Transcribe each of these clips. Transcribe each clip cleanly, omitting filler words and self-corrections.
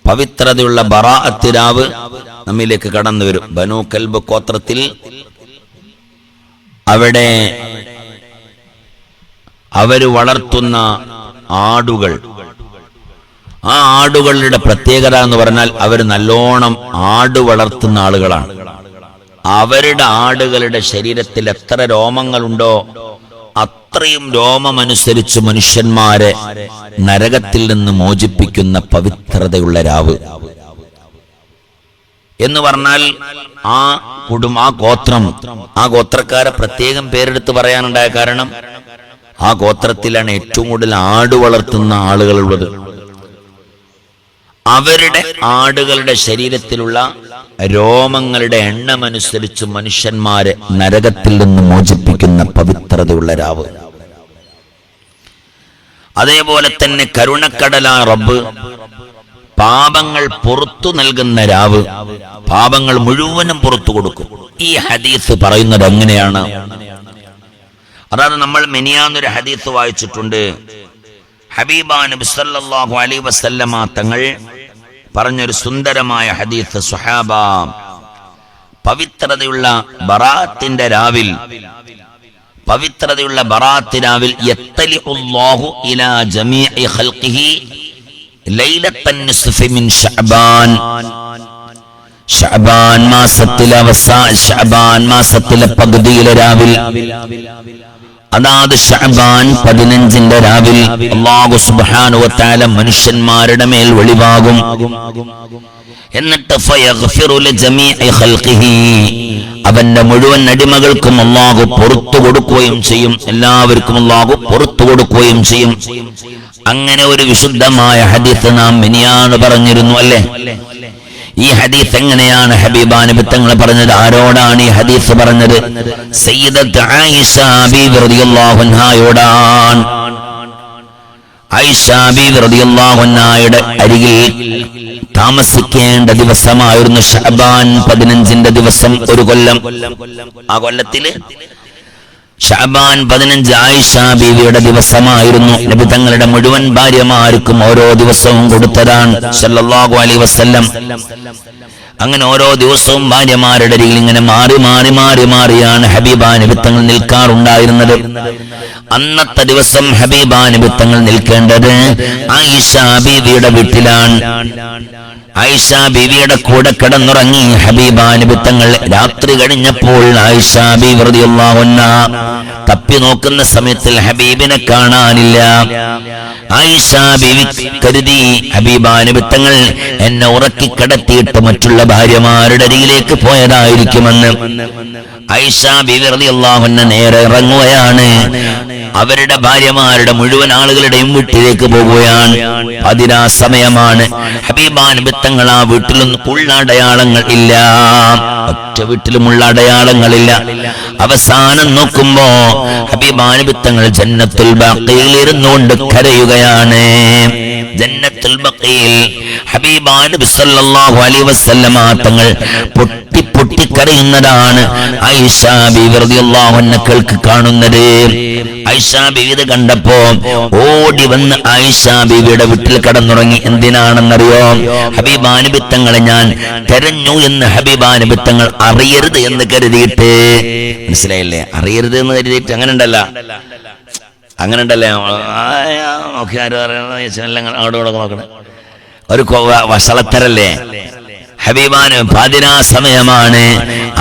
പവിത്രതയുള്ള ബറാഅത്ത് രാവ് നമ്മിലേക്ക് കടന്നു വരും. ബനൂ കൽബ് ഗോത്രത്തിൽ അവിടെ അവര് വളർത്തുന്ന ആടുകൾ, ആ ആടുകളുടെ പ്രത്യേകത എന്ന് പറഞ്ഞാൽ അവർ നല്ലോണം ആട് വളർത്തുന്ന ആളുകളാണ്. അവരുടെ ആടുകളുടെ ശരീരത്തിൽ എത്ര രോമങ്ങളുണ്ടോ അത്രയും രോമമനുസരിച്ച് മനുഷ്യന്മാരെ നരകത്തിൽ നിന്ന് മോചിപ്പിക്കുന്ന പവിത്രതയുള്ള രാവ് എന്ന് പറഞ്ഞാൽ ആ ഗോത്രം, ആ ഗോത്രക്കാരെ പ്രത്യേകം പേരെടുത്ത് പറയാനുണ്ടായ കാരണം ആ ഗോത്രത്തിലാണ് ഏറ്റവും കൂടുതൽ ആട് വളർത്തുന്ന ആളുകളുള്ളത്. അവരുടെ ആടുകളുടെ ശരീരത്തിലുള്ള രോമങ്ങളുടെ എണ്ണമനുസരിച്ച് മനുഷ്യന്മാരെ നരകത്തിൽ നിന്ന് മോചിപ്പിക്കുന്ന പവിത്രതയുള്ള രാവ്. അതേപോലെ തന്നെ കരുണക്കടലാ റബ്ബ് പാപങ്ങൾ പുറത്തു നൽകുന്ന രാവ്, പാപങ്ങൾ മുഴുവനും പുറത്തു കൊടുക്കും. ഈ ഹദീസ് പറയുന്നത് എങ്ങനെയാണ്? അതായത് നമ്മൾ മിനിയാന്നൊരു ഹദീസ് വായിച്ചിട്ടുണ്ട്. ഹബീബാ നബി സല്ലല്ലാഹു അലൈഹി വസല്ലമ തങ്ങൾ പറഞ്ഞൊരു സുന്ദരമായ ഹദീസ്. സ്വഹാബ, പവിത്രതയുള്ള ബറാഅത്തിന്റെ രാവിൽ, പവിത്രതയുള്ള ബറാഅത്ത് രാവിൽ യത്തലിഉല്ലാഹു ഇലാ ജമീഇ ഖൽഖിഹി ലൈലത്തൻ നിസ്ഫി മിൻ ശഅബാൻ. ശഅബാൻ മാസത്തിലെ പകുതിയിലെ രാവിൽ, അതാത് ശഅബാൻ 15 രാവിൽ അല്ലാഹു സുബ്ഹാനഹു വ തആല മനുഷ്യന്മാരുടെ മേൽ വെളിവാകും. എന്നിട്ട് ഫയഗ്ഫിറു ലിജമീഇ ഖൽഖിഹി, അവന്റെ മുഴുവൻ അടിമകൾക്കും അല്ലാഹു പുറത്തു കൊടുക്കുകയും ചെയ്യും. എല്ലാവർക്കും അല്ലാഹു പുറത്തു കൊടുക്കുകയും ചെയ്യും. അങ്ങനെ ഒരു വിശുദ്ധമായ ഹദീസ് നാം മിനിയാന്ന് പറഞ്ഞിരുന്നു അല്ലേ? ഈ ഹദീസ് എങ്ങനെയാണ് ഹബീബാ നബി തങ്ങൾ പറഞ്ഞത്? ആരോടാണ് ഈ ഹദീസ് പറഞ്ഞത്? സയ്യിദത്ത് ആയിഷ ബീവി റളിയല്ലാഹു അൻഹായോടാണ്. ആയിഷ ബീവി റളിയല്ലാഹു അൻഹായുടെ അരികിൽ താമസിക്കേണ്ട ദിവസമായിരുന്നു ശഅബാൻ 15 ദിവസം, ഒരു കൊല്ലം. ആ കൊല്ലത്തില് ശഅബാൻ 15 ആയിഷ ബീവിയുടെ ദിവസമായിരുന്നു. നബി തങ്ങളുടെ മുഴുവൻ ഭാര്യമാർക്കും ഓരോ ദിവസവും കൊടുത്തതാണ് സല്ലല്ലാഹു അലൈഹി വസല്ലം. അങ്ങനെ ഓരോ ദിവസവും ഭാര്യമാരുടെ അരികിൽ ഇങ്ങനെ മാറിയാണ് ഹബീബാ നബി തങ്ങൾ നിൽക്കാറുണ്ടായിരുന്നത്. അന്നത്തെ ദിവസം ഹബീബാ നബി തങ്ങൾ നിൽക്കേണ്ടത് ആയിഷ ബീവിയുടെ വീട്ടിലാണ്. ആയിഷ ബീവിയുടെ കൂടെ കിടന്നുറങ്ങി ഹബീബാ നബി തങ്ങൾ. രാത്രി കഴിഞ്ഞപ്പോൾ ആയിഷ ബീവി റളിയല്ലാഹു അൻഹാ തപ്പി നോക്കുന്ന സമയത്തിൽ ഹബീബിനെ കാണാനില്ല. ആയിഷ ബീവി കരുതി ഹബീബാ നബി തങ്ങൾ എന്നെ ഉറക്കി കിടത്തിയിട്ട് മറ്റുള്ള ഭാര്യമാരുടെ അരികിലേക്ക് പോയതായിരിക്കുമെന്ന്. ആയിഷ ബീവി റളിയല്ലാഹു അൻഹ നേരെ ഇറങ്ങുകയാണ്. അവരുടെ ഭാര്യമാരുടെ മുഴുവൻ ആളുകളുടെയും വീട്ടിലേക്ക് പോകുകയാണ്. അതിനാ സമയമാണ്. ഹബീബാ നബി തങ്ങൾ ആ വീട്ടിലൊന്നും ഉള്ളടയാളങ്ങൾ ഇല്ല, ഒറ്റ വീട്ടിലുമുള്ള അടയാളങ്ങളില്ല. അവസാനം നോക്കുമ്പോ ഹബീബാ നബി തങ്ങൾ ജന്നത്തുൽ ബഖീൽ ഇരുന്നുകൊണ്ട് കരയുകയാണ്. ജന്നത്തുൽ ബഖീൽ ഹബീബാ നബി സല്ലല്ലാഹു അലൈഹി വസല്ലമ തങ്ങൾ പൊട്ടി കരയുന്നതാണ് ആയിഷ ബീവി റളിയല്ലാഹു അൻഹക്ക് കാണുന്നത്. ആയിഷ ബീവി ഇത് കണ്ടപ്പോ ഓടി വന്ന് ആയിഷ ബീവിയുടെ വീട്ടിൽ കടന്നുറങ്ങി. എന്തിനാണെന്നറിയോ? ഹബീബാ നബി തങ്ങളെ ഞാൻ തെരഞ്ഞു എന്ന് ഹബീബാ നബി തങ്ങൾ അറിയരുത് എന്ന് കരുതിയിട്ട്. മനസ്സിലായില്ലേ? അറിയരുത് എന്ന് കരുതിയിട്ട്. അങ്ങനെ ഉണ്ടല്ലേ അവിടെ നോക്കണേ, ഒരു വഷളത്തരല്ലേ? ഹബീബാന് പാതിരാ സമയമാണ്.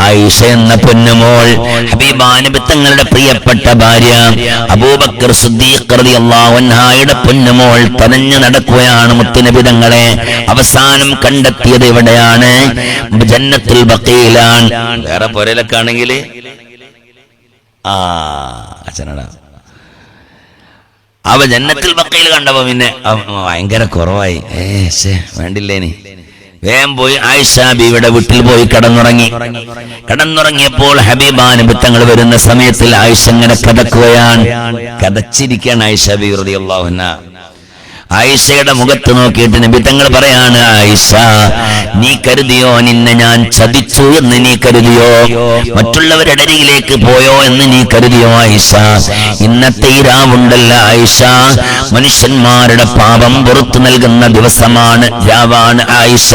ആയിഷ എന്ന പൊന്നുമോൾ ഹബീബാ നബി തങ്ങളുടെ പ്രിയപ്പെട്ട ഭാര്യ അബൂബക്കർ സിദ്ദീഖ് റളിയല്ലാഹു അൻഹയുടെ പൊന്നുമോൾ തനഞ്ഞു നടക്കുകയാണ് മുത്തുനബി തങ്ങളെ. അവസാനം കണ്ടെത്തിയത് എവിടെയാണ്? ജന്നത്തുൽ ബഖീലാണ്. വേറെ പൊരയിലൊക്കെ ആണെങ്കിൽ അച്ഛനടാ അവ ജന്നത്തുൽ ബഖീൽ കണ്ടപ്പോ പിന്നെ ഭയങ്കര കുറവായി. വേണ്ടില്ലേനി വേഗം പോയി ആയിഷ ബീവിയുടെ വീട്ടിൽ പോയി കിടന്നുറങ്ങിയപ്പോൾ ഹബീബാ നബി തങ്ങൾ വരുന്ന സമയത്തിൽ ആയിഷ ഇങ്ങനെ കിടക്കുകയാണ്, കതച്ചിരിക്കുകയാണ് ആയിഷ ബീവി റളിയല്ലാഹു അൻഹ. ആയിഷയുടെ മുഖത്ത് നോക്കിയിട്ട് നബി തങ്ങൾ പറയാണ്, ആയിഷ, നീ കരുതിയോ നിന്നെ ഞാൻ ചതിച്ചു എന്ന് നീ കരുതിയോ? മറ്റുള്ളവരുടെ അരികിലേക്ക് പോയോ എന്ന് നീ കരുതിയോ ആയിഷ? ഇന്നത്തെ ഈ രാവുണ്ടല്ല ആയിഷ, മനുഷ്യന്മാരുടെ പാപം പുറത്തു നൽകുന്ന ദിവസമാണ്, രാവാണ് ആയിഷ.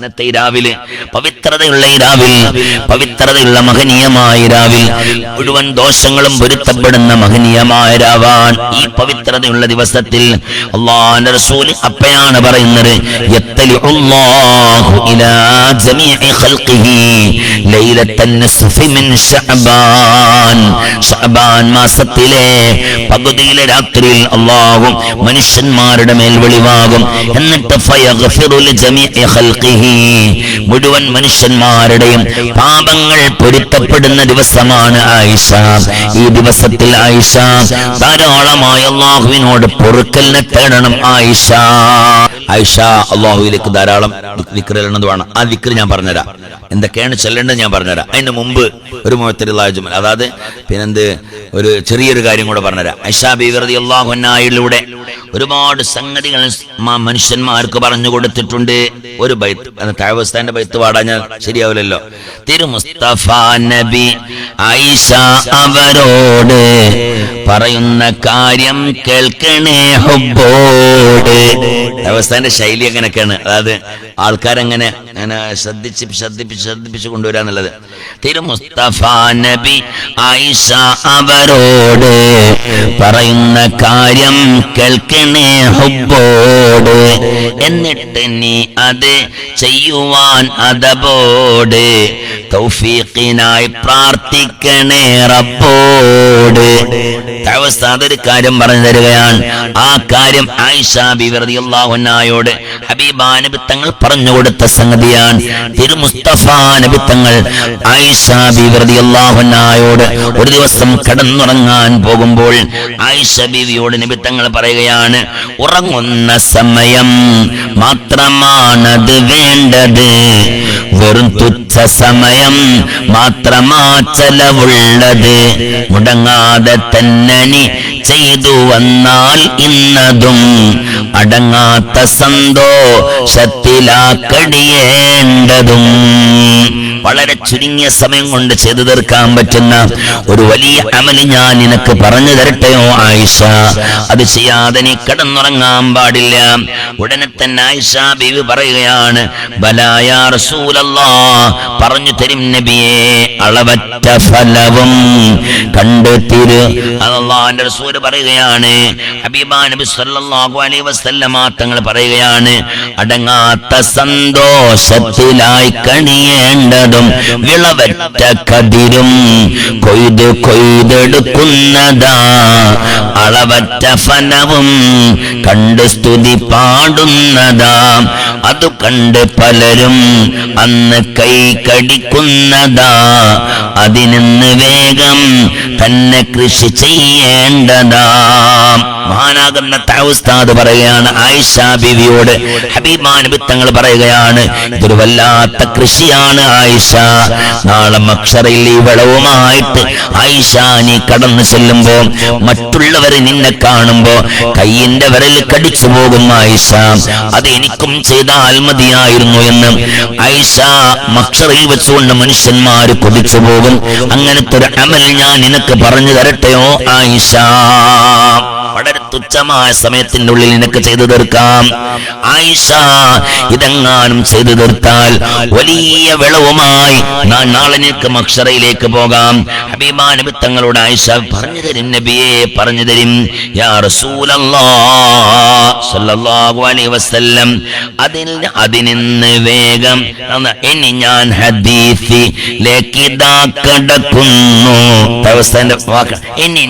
ഇന്നത്തെ ഈ രാവിലെ, പവിത്രതയുള്ള ഈ രാവിൽ, പവിത്രതയുള്ള മഹനീയമായ രാവിൽ, മുഴുവൻ ദോഷങ്ങളും പൊരുത്തപ്പെടുന്ന മഹനീയമായ രാവാൻ ഈ പവിത്രതയുള്ള ദിവസത്തിൽ അല്ലാഹുവിന്റെ റസൂൽ അപ്പയാണ് പറയുന്നത്, യത്തലിഉല്ലാഹു ഇലാ ജമീഇ ഖൽഖിഹി ലൈലത്തൻ നിസ്ഫി മിൻ ശഅബാൻ. ശഅബാൻ മാസത്തിലെ പകുതിയിലെ രാത്രിയിൽ അല്ലാഹു മനുഷ്യന്മാരുടെ മേൽ വെളിവാകും. എന്നിട്ട് ഫയഗ്ഫിറു ലിജമീഇ ഖൽഖിഹി, മുഴുവൻ മനുഷ്യന്മാരുടെയും പാപങ്ങൾ പൊരുത്തപ്പെടുന്ന ദിവസമാണ് ആയിഷ. ഈ ദിവസത്തിൽ ആയിഷ ധാരാളമായി അല്ലാഹുവിനോട് പൊറുക്കലിനെ തേടണം ആയിഷ. ആയിഷ അല്ലാഹുവിലേക്ക് ധാരാളം ദിക്ർ ചൊല്ലുന്നതാണ്. ആ ദിക്ർ ഞാൻ പറഞ്ഞുതരാം, എന്തൊക്കെയാണ് ചൊല്ലേണ്ടത് ഞാൻ പറഞ്ഞുതരാം. അതിന് മുമ്പ് ഒരു മുഅത്തദിലായ, അതായത് പിന്നെന്ത്, ഒരു ചെറിയൊരു കാര്യം കൂടെ പറഞ്ഞുതരാം. ആയിഷ ബീവി റളിയല്ലാഹു അൻഹയിലൂടെ ഒരുപാട് സംഗതികൾ മനുഷ്യന്മാർക്ക് പറഞ്ഞു കൊടുത്തിട്ടുണ്ട്. ഒരു ബൈത്ത്, താഴ്വസ്ഥാന്റെ ബൈത്ത് പാടാൻ ഞാൻ ശരിയാവില്ലല്ലോ. തിരു മുസ്തഫ നബി ആയിഷ അവരോട് പറയുന്ന കാര്യം കേൾക്കണേ ഹുബ്ബോട്. താഴ്വസ്ഥാന്റെ ശൈലി അങ്ങനെയൊക്കെയാണ്, അതായത് ആൾക്കാരെങ്ങനെ അങ്ങനെ ശ്രദ്ധിച്ച് കൊണ്ടുവരാന്നുള്ളത്. തിരു മുസ്തഫ നബി ആയിഷ അവരോട് പറയുന്ന കാര്യം കേൾക്കണേ ഹുബ്ബോട്, എന്നിട്ട് നീ അത് ചെയ്യുവാൻ അതബോട്, തൗഫീഖിനായി പ്രാർത്ഥിക്കണേ റബ്ബോട്. ഒരു കാര്യം പറഞ്ഞു തരികയാണ്. ആ കാര്യം ആയിഷ ബീവി റളിയല്ലാഹു അൻഹയോട് ഹബീബാ നബി തങ്ങൾ പറഞ്ഞു കൊടുത്ത സംഗതിയാണ്. തിരു മുസ്തഫ നബി തങ്ങൾ ആയിഷ ബീവി റളിയല്ലാഹു അൻഹയോട് ഒരു ദിവസം കിടന്നുറങ്ങാൻ പോകുമ്പോൾ ആയിഷ ബീവിയോട് നബി തങ്ങൾ പറയുകയാണ്, ഉറങ്ങുന്ന സമയം മാത്രമാണത് വേണ്ടത്, വെറും തുച്ഛ സമയം മാത്രമാ ചെലവുള്ളത്, മുടങ്ങാതെ തന്നെ നീ ചെയ്തു വന്നാൽ ഇന്നതും അടങ്ങാത്ത സന്തോഷത്തിലാക്കടിയേണ്ടതും. വളരെ ചുരുങ്ങിയ സമയം കൊണ്ട് ചെയ്തു തീർക്കാൻ പറ്റുന്ന ഒരു വലിയ അമല് ഞാൻ നിനക്ക് പറഞ്ഞു തരട്ടെയോ ആയിഷ? അത് ചെയ്യാതെ നീ കിടന്നുറങ്ങാൻ പാടില്ല. ഉടനെ തന്നെ ആയിഷ ബീവി പറയുകയാണ്, ബലാ യാ റസൂലല്ലാഹ്, പറഞ്ഞു തരും നബിയേ, അളവറ്റ ഫലവും കണ്ടു തിരു. അല്ലാഹുവിന്റെ റസൂൽ പറയുകയാണ്, ഹബീബാ നബി സല്ലല്ലാഹു അലൈഹി വസല്ലമ തങ്ങൾ പറയുകയാണ്, അടങ്ങാത്ത സന്തോഷത്തിലായി കണിയേണ്ടതും വിളവറ്റ കതിരും കൊയ്തെടുക്കുന്നതാ, അളവറ്റ ഫലവും കണ്ട് സ്തുതി പാടുന്നതാ, അതു കണ്ട് പലരും അന്ന് കൈ കടിക്കുന്നതാ, അതിനിന്ന് വേഗം തന്നെ കൃഷി ചെയ്യേണ്ടതാ. മഹാനാകുന്ന ഉസ്താദ് പറയുകയാണ് ആയിഷ ബീവിയോട്, ഹബീബാ നബി തങ്ങൾ പറയുകയാണ്, ഇതൊരു വല്ലാത്ത കൃഷിയാണ് ആയിഷ. നാളെ മഹ്ശറിൽ ഈ വിളവുമായിട്ട് ആയിഷ നീ കടന്നു ചെല്ലുമ്പോ മറ്റുള്ളവർ നിന്നെ കാണുമ്പോ കയ്യിന്റെ വിരൽ കടിച്ചു പോകും ആയിഷ, അത് എനിക്കും ചെയ്താൽ മതിയായിരുന്നു എന്ന് ആയിഷ മഹ്ശറിൽ വെച്ചുകൊണ്ട് മനുഷ്യന്മാര് കൊതിച്ചു പോകും. അങ്ങനത്തെ ഒരു അമൽ ഞാൻ നിനക്ക് പറഞ്ഞു തരട്ടെയോ ആയിഷ? വളരെ തുച്ഛമായ സമയത്തിന്റെ ഉള്ളിൽ നിനക്ക് ചെയ്തു തീർക്കാം ആയിഷ. ഇതെങ്ങാനും ചെയ്തു തീർത്താൽ വലിയ വിളവുമായി നാളെ നിനക്ക് മഹ്ശറയിലേക്ക് പോകാം. ഹബീബാ നബി തങ്ങളോട് ആയിഷ പറഞ്ഞു തരും, നബിയെ പറഞ്ഞു തരും, യാ റസൂലല്ലാഹ് സ്വല്ലല്ലാഹു അലൈഹി വസല്ലം, അതിനിന്ന് വേഗം ഇനി ഞാൻ ഹദീസിലേക്ക് ഇതാ കടക്കുന്നു. ഇനി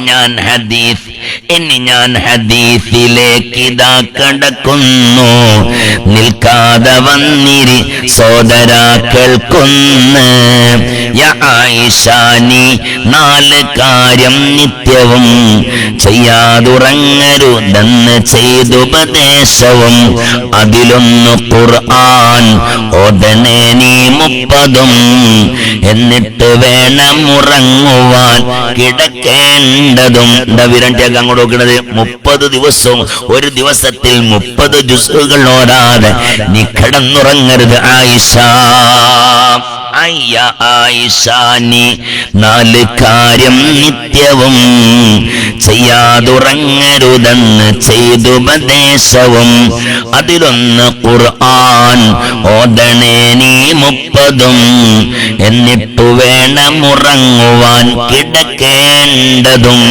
ഞാൻ ഹദീസിലേക്ക് ഇതാ കടക്കുന്നു. നിൽക്കാതെ വന്നിരി സോദരാക്കൾക്കൊന്ന്. യാ ആയിഷ നീ 4 കാര്യം നിത്യവും ചെയ്യാതുറങ്ങരുതെന്ന് ചെയ്തുപദേശവും. അതിലൊന്ന് ഖുർആൻ ഓതണേ നീ 30ഉം, എന്നിട്ട് വേണം ഉറങ്ങുവാൻ കിടക്കേണ്ടതും. എന്താ വിരണ്ടിയൊക്കെ അങ്ങോട്ട് നോക്കുന്നത്? 30 ദിവസവും ഒരു ദിവസത്തിൽ 30 ജുസുകൾ ഓതാതെ നീ കിടന്നുറങ്ങരുത് ആയിഷ. അയ്യ ആയിഷ നീ 4 കാര്യം നിത്യവും ചെയ്യാതുറങ്ങരുതെന്ന് ചെയ്തുപദേശവും. അതിലൊന്ന് ഖുർആൻ ഓതണേ നീ 30ഉം, എന്നിട്ടു വേണം ഉറങ്ങുവാൻ കിടക്കേണ്ടതും.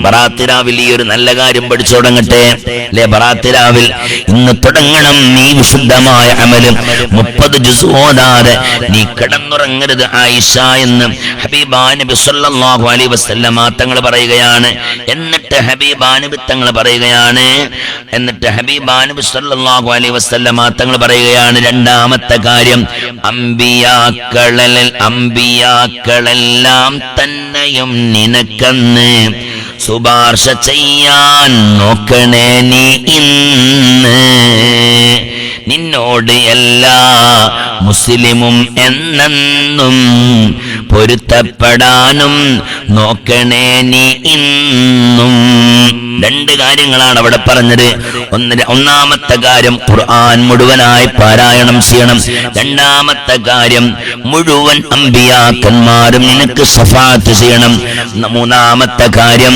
ബറാത്തിരാവിൽ ഈ ഒരു നല്ല കാര്യം പഠിച്ചു തുടങ്ങട്ടെ അല്ലെ? ബറാത്തിരാവിൽ ഇന്ന് തുടങ്ങണം നീ വിശുദ്ധമായ അമലും 30 ജുസ് ഓതാതെ നീ കിടന്നുറങ്ങരുത് ആയിഷ എന്ന് ഹബീബാ നബി സല്ലല്ലാഹു അലൈഹി വസല്ലമ തങ്ങൾ പറയുകയാണ്. എന്നിട്ട് ഹബീബാ നബി തങ്ങൾ പറയുകയാണ്, രണ്ടാമത്തെ കാര്യം അമ്പിയാക്കളെല്ലാം തന്നെയും നിനക്കന്ന് ശുപാർശ ചെയ്യാൻ നോക്കണേ നീ ഇന്ന്. നിന്നോട് എല്ലാ മുസ്ലിമും എന്നെന്നും പൊരുത്തപ്പെടാനും നോക്കണേ നീ ഇന്നും. 2 കാര്യങ്ങളാണ് അവിടെ പറഞ്ഞത്. ഒന്നാമത്തെ കാര്യം ഖുർആൻ മുഴുവനായി പാരായണം ചെയ്യണം. രണ്ടാമത്തെ കാര്യം മുഴുവൻ അമ്പിയാക്കന്മാരും നിനക്ക് ശഫാഅത്ത് ചെയ്യണം. മൂന്നാമത്തെ കാര്യം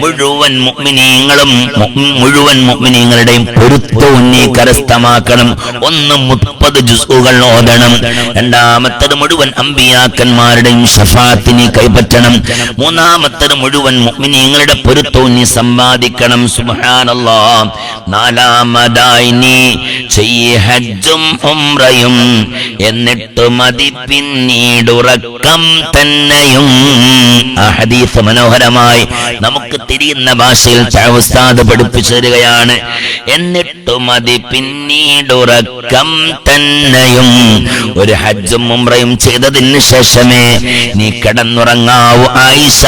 മുഴുവൻ മുഅ്മിനീങ്ങളുടെയും പൊരുത്തവും നീ കരസ്ഥമാക്കണം. 30 ജുസുകൾ ഓതണം. രണ്ടാമത്തത് മുഴുവൻ അമ്പിയാക്കന്മാരുടെയും ശഫാഅത്ത് നീ കൈപ്പറ്റണം. മൂന്നാമത്തത് മുഴുവൻ മുഅ്മിനീങ്ങളുടെ പൊരുത്തവും നീ സമ്പാദിക്കണം. സുബ്ഹാനല്ലാഹ്. നാലാമതായി നീ ചെയ്യ് ഹജ്ജും ഉംറയും, എന്നിട്ട് മതി പിന്നീടുറക്കം തന്നെയും. ആ ഹദീസ് മനോഹരമായി നമുക്ക് തിരിയുന്ന ഭാഷയിൽ ഉസ്താദ് പഠിപ്പിച്ചു തരികയാണ്. എന്നിട്ട് മതി പിന്നീടുറക്കം തന്നെയും. ഒരു ഹജ്ജും ഉംറയും ചെയ്തതിന് ശേഷമേ നീ കിടന്നുറങ്ങാവൂ ആയിഷ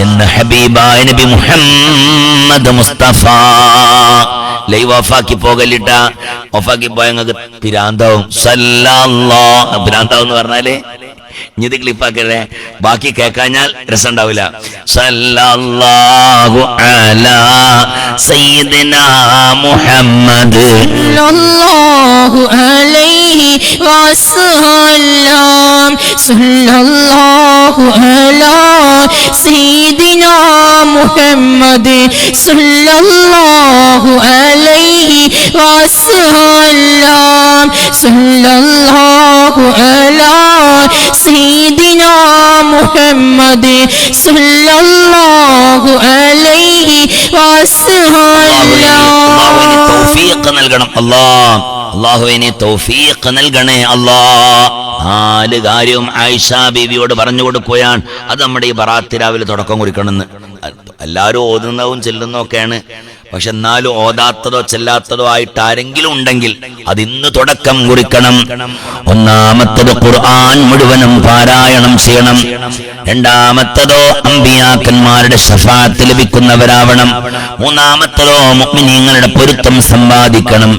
എന്ന് ഹബീബായ നബി മുഹമ്മദ് മുസ്തഫ. ലൈവ് ഓഫാക്കി പോകലിട്ട, ഓഫാക്കി പോയ നിങ്ങൾക്ക് പിരാന്താവും. പിരാന്താവും എന്ന് പറഞ്ഞാല് ഇത് ക്ലിപ്പാക്കല്ലേ, ബാക്കി കേൾക്കാഞ്ഞാൽ രസം ഉണ്ടാവില്ല. സല്ലല്ലാഹു അലാ സയ്യിദിനാ മുഹമ്മദ് സല്ലല്ലാഹു അലൈഹി വസല്ലം. സല്ലല്ലാഹു അലാ സയ്യിദിനാ മുഹമ്മദ് സല്ലല്ലാഹു അലൈഹി വസല്ലം. സല്ലല്ലാഹു അലാ സയ്യിദിനാ മുഹമ്മദ് സല്ലല്ലാഹു അലൈഹി വസല്ലം. തൗഫീഖ് നൽകണം അല്ലാഹ്. അല്ലാഹുവിനെ തൗഫീഖ് നൽകണേ അല്ലാഹ്. 4 കാര്യവും ആയിഷ ബീവിയോട് പറഞ്ഞു കൊടുക്കുകയാണ്. അത് നമ്മുടെ ഈ ബറാത്ത് രാവിലെ തുടക്കം കുറിക്കണമെന്ന്. എല്ലാവരും ഓതുന്നതും ചെല്ലുന്നതൊക്കെയാണ്. പക്ഷെ എന്നാലും ഓതാത്തതോ ചെല്ലാത്തതോ ആയിട്ട് ആരെങ്കിലും ഉണ്ടെങ്കിൽ അത് ഇന്ന് തുടക്കം കുറിക്കണം. ഒന്നാമത്തത് ഖുർആൻ മുഴുവനും പാരായണം ചെയ്യണം. രണ്ടാമത്തതോ അമ്പിയാക്കന്മാരുടെ ശഫാഅത്ത് ലഭിക്കുന്നവരാവണം. മൂന്നാമത്തതോ മുഅ്മിനീങ്ങളുടെ പൊരുത്തം സമ്പാദിക്കണം.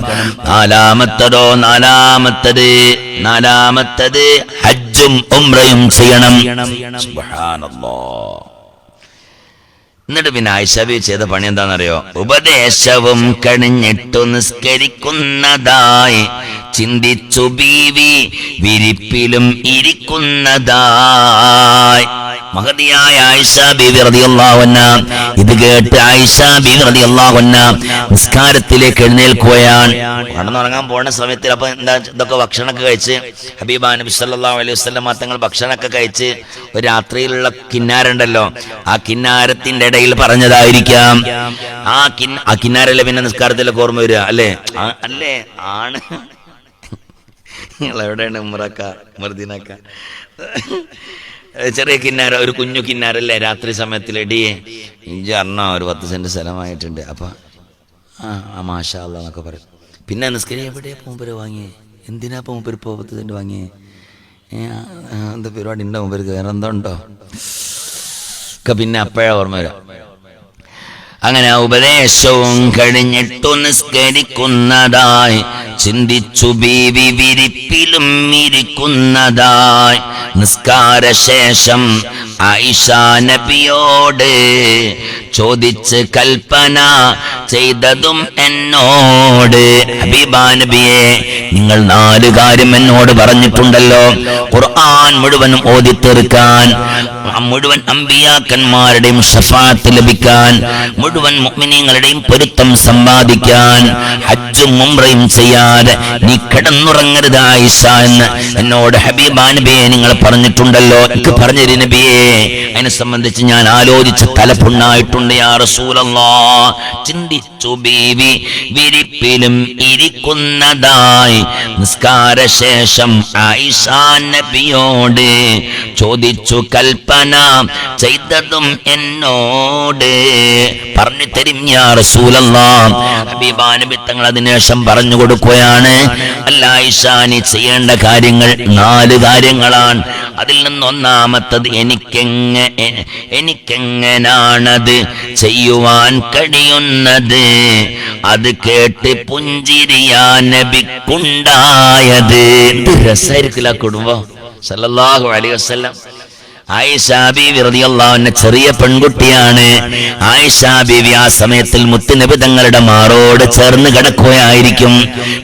നാലാമത്തത് ഹജ്ജും ഉംറയും ചെയ്യണം. സുബ്ഹാനല്ലാഹ്. എന്നിട്ട് പിന്നെ ആയിഷ ബീവി ചെയ്ത പണി എന്താണെന്നറിയോ? ഉപദേശവും കഴിഞ്ഞിട്ടു നിസ്കരിക്കുന്നതായി ചിന്തിച്ചു ബീവി വിരിപ്പിലും ഇരിക്കുന്നതായി. മഹദിയായ ആയിഷ ബീവി റളിയല്ലാഹു അൻഹ ഇത് കേട്ട് ആയിഷ ബീവി റളിയല്ലാഹു അൻഹ നിസ്കാരത്തിലേക്ക് എഴുന്നേൽക്കുകയാണ്. കടന്നുറങ്ങാൻ പോകുന്ന സമയത്തിൽ അപ്പൊ എന്താ ഇതൊക്കെ ഭക്ഷണമൊക്കെ കഴിച്ച് ഹബീബാ നബി സല്ലല്ലാഹു അലൈഹി വസല്ലം തങ്ങൾ ഭക്ഷണമൊക്കെ കഴിച്ച് ഒരു രാത്രിയിലുള്ള കിന്നാരുണ്ടല്ലോ, ആ കിന്നാരത്തിന്റെ ഇടയിൽ പറഞ്ഞതായിരിക്കാം. ആ കിന്നാരല്ലേ പിന്നെ നിസ്കാരത്തിലൊക്കെ ഓർമ്മ വരിക അല്ലേ? അല്ലേ ആണ്. നിങ്ങൾ എവിടെയാണ് ഉമ്രക്ക മർദീനക്ക? ചെറിയ കിന്നാര, ഒരു കുഞ്ഞു കിന്നാരല്ലേ രാത്രി സമയത്തിൽ എടിയെ ഇഞ്ചി അറിഞ്ഞ ഒരു 10 സെന്റ് സ്ഥലമായിട്ടുണ്ട്. അപ്പൊ മാഷാ അല്ലാഹ് എന്നൊക്കെ പറയും. പിന്നെ നിസ്കരിക്കാൻ എവിടെയാ മൂപ്പര് വാങ്ങിയേ? എന്തിനാ ഇപ്പം മൂപ്പര് ഇപ്പോൾ 10 സെന്റ് വാങ്ങിയേ? എന്താ പരിപാടി ഉണ്ടോ മൂപ്പർക്ക്? വേറെ എന്തോ ഉണ്ടോ ഒക്കെ പിന്നെ അപ്പോഴാ ഓർമ്മ വരാം. അങ്ങനെ ഉപദേശവും കഴിഞ്ഞിട്ടു നിസ്കരിക്കുന്നതായി ചിന്തിച്ചു ബീവി വിരിപ്പിലും ഇരിക്കുന്നതായി. നിസ്കാരശേഷം ആയിഷ നബിയോട് ചോദിച്ച് കൽപ്പന ചെയ്തതും എന്നോട്. ഹബീബാ നബിയെ, നിങ്ങൾ 4 കാര്യം എന്നോട് പറഞ്ഞിട്ടുണ്ടല്ലോ. ഖുർആൻ മുഴുവനും ഓതി തീർക്കാൻ, മുഴുവൻ അമ്പിയാക്കന്മാരുടെയും ശഫാഅത്ത് ലഭിക്കാൻ, മുഴുവൻ മുഅ്മിനീങ്ങളുടെയും പൊരുത്തം സമ്പാദിക്കാൻ, ഹജ്ജും ഉംറയും ചെയ്യാതെ നീ കിടന്നുറങ്ങരുത് ആയിഷ എന്ന് എന്നോട് ഹബീബാ നബിയെ നിങ്ങൾ പറഞ്ഞിട്ടുണ്ടല്ലോ. എനിക്ക് പറഞ്ഞൊരു നബിയെ, അതിനെ സംബന്ധിച്ച് ഞാൻ ആലോചിച്ച തലപ്പുണ്ണായിട്ടുണ്ട് യാ റസൂലല്ലാഹ്. ചിന്തിച്ചു ബീവി വിരിപ്പിലും ഇരിക്കുന്നതായി. നിസ്കാരശേഷം ആയിഷ നബിയോട് ചോദിച്ചു കൽപ്പന ചെയ്തതും എന്നോട്. പറഞ്ഞു തരും യാ റസൂലല്ലാഹ്. ഹബീബാ നബി തങ്ങൾ അതിനുശേഷം പറഞ്ഞു കൊടുക്കുകയാണ്, അല്ല ആയിഷ, നീ ചെയ്യേണ്ട കാര്യങ്ങൾ 4 കാര്യങ്ങളാണ്. അതിൽ നിന്നൊന്നാമത്തത് എനിക്കെങ്ങനാണത് ചെയ്യുവാൻ കഴിയുന്നത്? അത് കേട്ട് പുഞ്ചിരിയാ നബിക്കുണ്ടായത്. എന്ത് രസായിരിക്കില്ല കുടുംബം. സല്ലല്ലാഹു അലൈഹി വസല്ലം. ആയിഷ ബീവി റളിയല്ലാഹു അൻഹ ചെറിയ പെൺകുട്ടിയാണ്. ആയിഷ ബീവി ആ സമയത്തിൽ മുത്തുനബി തങ്ങളുടെ മാറോട് ചേർന്ന് കിടക്കുകയായിരിക്കും.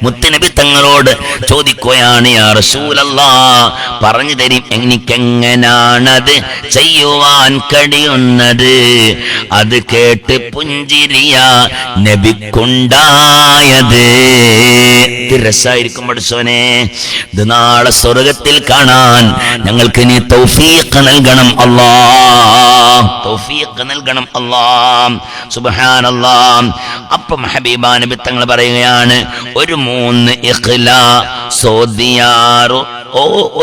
മുത്തുനബി തങ്ങളോട് ചോദിക്കുകയാണ്, യാ റസൂലല്ലാഹ്, പറഞ്ഞു തരും എനിക്കെങ്ങനാണത് ചെയ്യുവാൻ കഴിയുന്നത്? അത് കേട്ട് പുഞ്ചിരിയാ നബിക്കുണ്ടായത്. രസായിരിക്കും പഠിച്ചോനെ. ഇത് നാളെ സ്വർഗത്തിൽ കാണാൻ ഞങ്ങൾക്ക് നീ തൗഫീഖ് നൽകണം അല്ലാഹ്, തൗഫീഖ് നൽകണം അല്ലാഹ്. സുബ്ഹാനല്ലാഹ്. അപ്പം ഹബീബാ നബി തങ്ങൾ പറയുകയാണ്, ഒരു 3 ഇഖ്ലാസോദിയാറു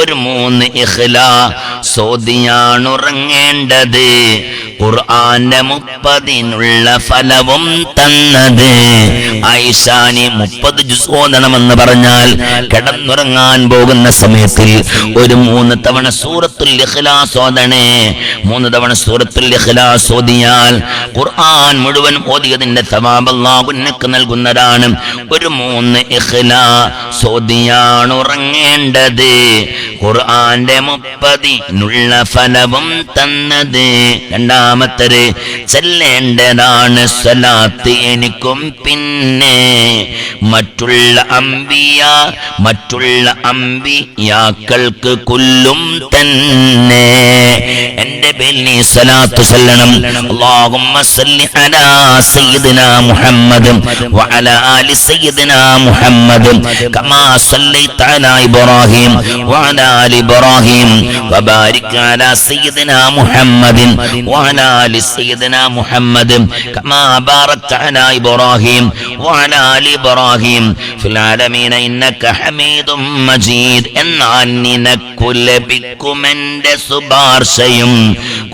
ഒരു 3 ഇഖ്ലാസോദിയാണ് ഉറങ്ങേണ്ടത്. ഖുർആന്റെ 30നുള്ള ഫലവും തന്നത്. ആയിഷാനി 30 ജുസ് ഓതണമെന്ന് പറഞ്ഞാൽ കിടന്നുറങ്ങാൻ പോകുന്ന സമയത്തിൽ ഒരു 3 തവണ സൂറത്തുൽ ഇഖ്ലാസ് ഓതണേ. 3 തവണ സൂറത്തുൽ ഇഖ്ലാസ് ഓതിയാൽ ഖുർആൻ മുഴുവൻ ഓതിയതിന്റെ സവാബ് അല്ലാഹു നിനക്ക് നൽകുന്നതാണ്. ഒരു 3 ഇഖ്ലാസ് ഓതിയാണ് ഉറങ്ങേണ്ടത്. ഖുർആന്റെ 30നുള്ള ഫലവും തന്നത്. രണ്ടാമത്തത് ചെല്ലേണ്ടതാണ് സ്വലാത്ത് എനിക്കും പിന്നെ മറ്റുള്ള അമ്പിയാക്കൾക്ക് കുല്ലും തന്നെ എന്റെ പേരിൽ നീ സ്വലാത്ത് ചൊല്ലണം. അല്ലാഹുമ്മ സല്ലി അലാ സയ്യിദിനാ മുഹമ്മദ് വഅലാ ആലി സയ്യിദിനാ മുഹമ്മദ് കമാ സല്ലൈത അലാ ഇബ്രാഹിം വഅലാ ആലി ഇബ്രാഹിം വബാരിക് അലാ സയ്യിദിനാ മുഹമ്മദ് വഅലാ ആലി സയ്യിദിനാ മുഹമ്മദ് കമാ ബാറക്ത അലാ ഇബ്രാഹിം വഅലാ ആലി ഇബ്രാഹിം ഫിൽ ആലമീന ഇന്നക ഹമീദും മജീദ്. എന്നാൽ നിനക്കു ലഭിക്കുമെന്റെ ശുപാർശയും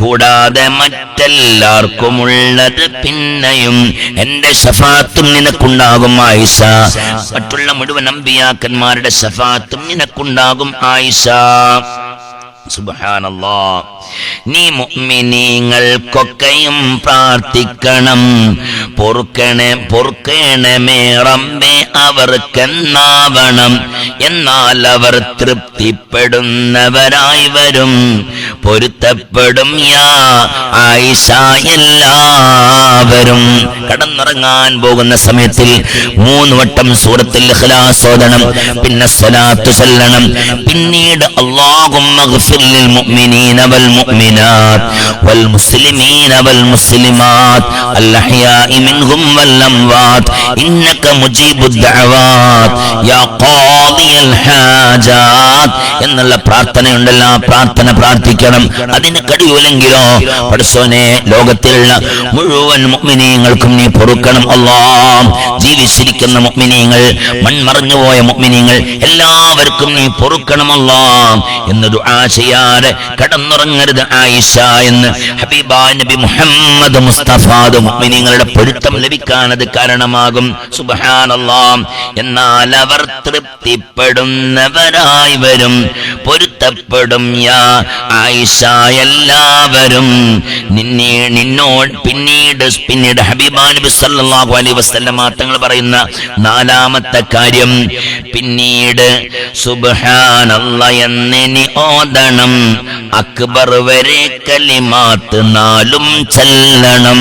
കൂടാതെ മറ്റെല്ലാവർക്കുമുള്ളത് പിന്നെയും എന്റെ ശഫാഅത്തും നിനക്കുണ്ടാകും ആയിഷ. മറ്റുള്ള മുഴുവൻ അമ്പിയാക്കന്മാരുടെ ശഫാഅത്തും നിനക്കുണ്ടാകും ആയിഷ. സുബ്ഹാനല്ലാഹ്. നീ മുഅ്മിനീങ്ങൾക്കൊക്കെയും പ്രാർത്ഥിക്കണം, പൊറുക്കണമേ റബ്ബേ അവർക്കെന്നാവണം. എന്നാൽ അവർ തൃപ്തിപ്പെടുന്നവരായി വരും, പൊരുത്തപ്പെടും യാ ആയിഷ എല്ലാവരും. കടന്നുറങ്ങാൻ പോകുന്ന സമയത്തിൽ 3 വട്ടം സൂറത്തുൽ ഇഖ്ലാസ് ഓതണം, പിന്നെ സ്വലാത്ത് ചൊല്ലണം. പിന്നീട് അല്ലാഹുമ്മ ഗ്ഫിർ ലിൽ മുഅ്മിനീന വൽ മുഅ്മിനാത്ത് വൽ മുസ്ലിമീന വൽ മുസ്ലിമാത്ത് അൽ അഹ്യാഇ മിൻഹും വൽ അംവാത്ത് ഇന്നക മുജീബുദ് ദഅവാത്ത് യാ ഖാദിയൽ ഹാജാത്ത് എന്നുള്ള പ്രാർത്ഥനയുണ്ടല്ലോ, ആ പ്രാർത്ഥന പ്രാർത്ഥിക്കണം. അതിന് കഴിയൂലെങ്കിലോ പടച്ചോനെ ലോകത്തിലുള്ള മുഴുവൻ മുഅ്മിനീങ്ങൾക്കും നീ പൊറുക്കണം അല്ലാഹ്. ജീവിച്ചിരിക്കുന്ന മുഅ്മിനീങ്ങൾ, മൺമറഞ്ഞുപോയ മുഅ്മിനീങ്ങൾ എല്ലാവർക്കും നീ പൊറുക്കണം അല്ലാഹ് എന്ന് ദുആ ചെയ്യാതെ കടന്നുറങ്ങരുത് ആയിഷ എന്ന് ഹബീബായ നബി മുഹമ്മദ് മുസ്തഫ. മുഅ്മിനീങ്ങളുടെ പൊരുത്തം ലഭിക്കാൻ അത് കാരണമാകും. സുബ്ഹാനല്ലാഹ്. എന്നാൽ അവർ തൃപ്തിപ്പെടുന്നവരായി വരും, പൊരുത്തപ്പെടും യാ ആയിഷ എല്ലാവരും. നിന്നോട് പിന്നീട് ഹബീബാ നബി സല്ലല്ലാഹു അലൈഹി വസല്ലമ തങ്ങൾ പറയുന്ന നാലാമത്തെ കാര്യം, പിന്നീട് സുബ്ഹാനല്ലാഹ് എന്നിനി ഓതണം, അക്ബർ വരെ കലിമാത്ത് നാലും ചൊല്ലണം.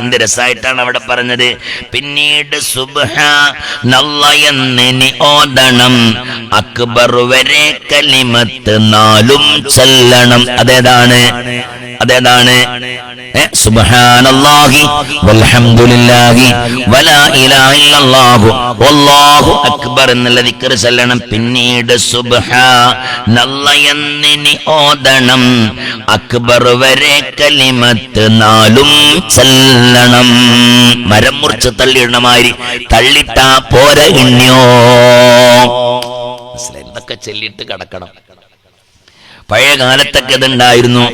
എന്ത് രസായിട്ടാണ് അവിടെ പറഞ്ഞത്. പിന്നീട് സുബ്ഹാനല്ലാഹ് എന്നിനി ഓതണം, അക്ബർ വരെ കലിമത്ത് നാലും ചൊല്ലണം. അതേതാണ് സുബ്ഹാനല്ലാഹി വൽഹംദുലില്ലാഹി വലാ ഇലാഹ ഇല്ലല്ലാഹു വല്ലാഹു അക്ബർ എന്നുള്ള ദിക്ർ ചൊല്ലണം. പിന്നീട് സുബ്ഹാനല്ലാഹ് എന്നിനി ഓതണം, അക്ബർ വരെ കലിമത്ത് നാലും ചൊല്ലണം. മരം മുറിച്ച് തള്ളിയിടണ മാതിരി തള്ളിട്ടാ പോരെ ഇണ്യോ. ഇതൊക്കെ ചൊല്ലിയിട്ട് കിടക്കണം. പഴയ കാലത്തൊക്കെ ഇതുണ്ടായിരുന്നു.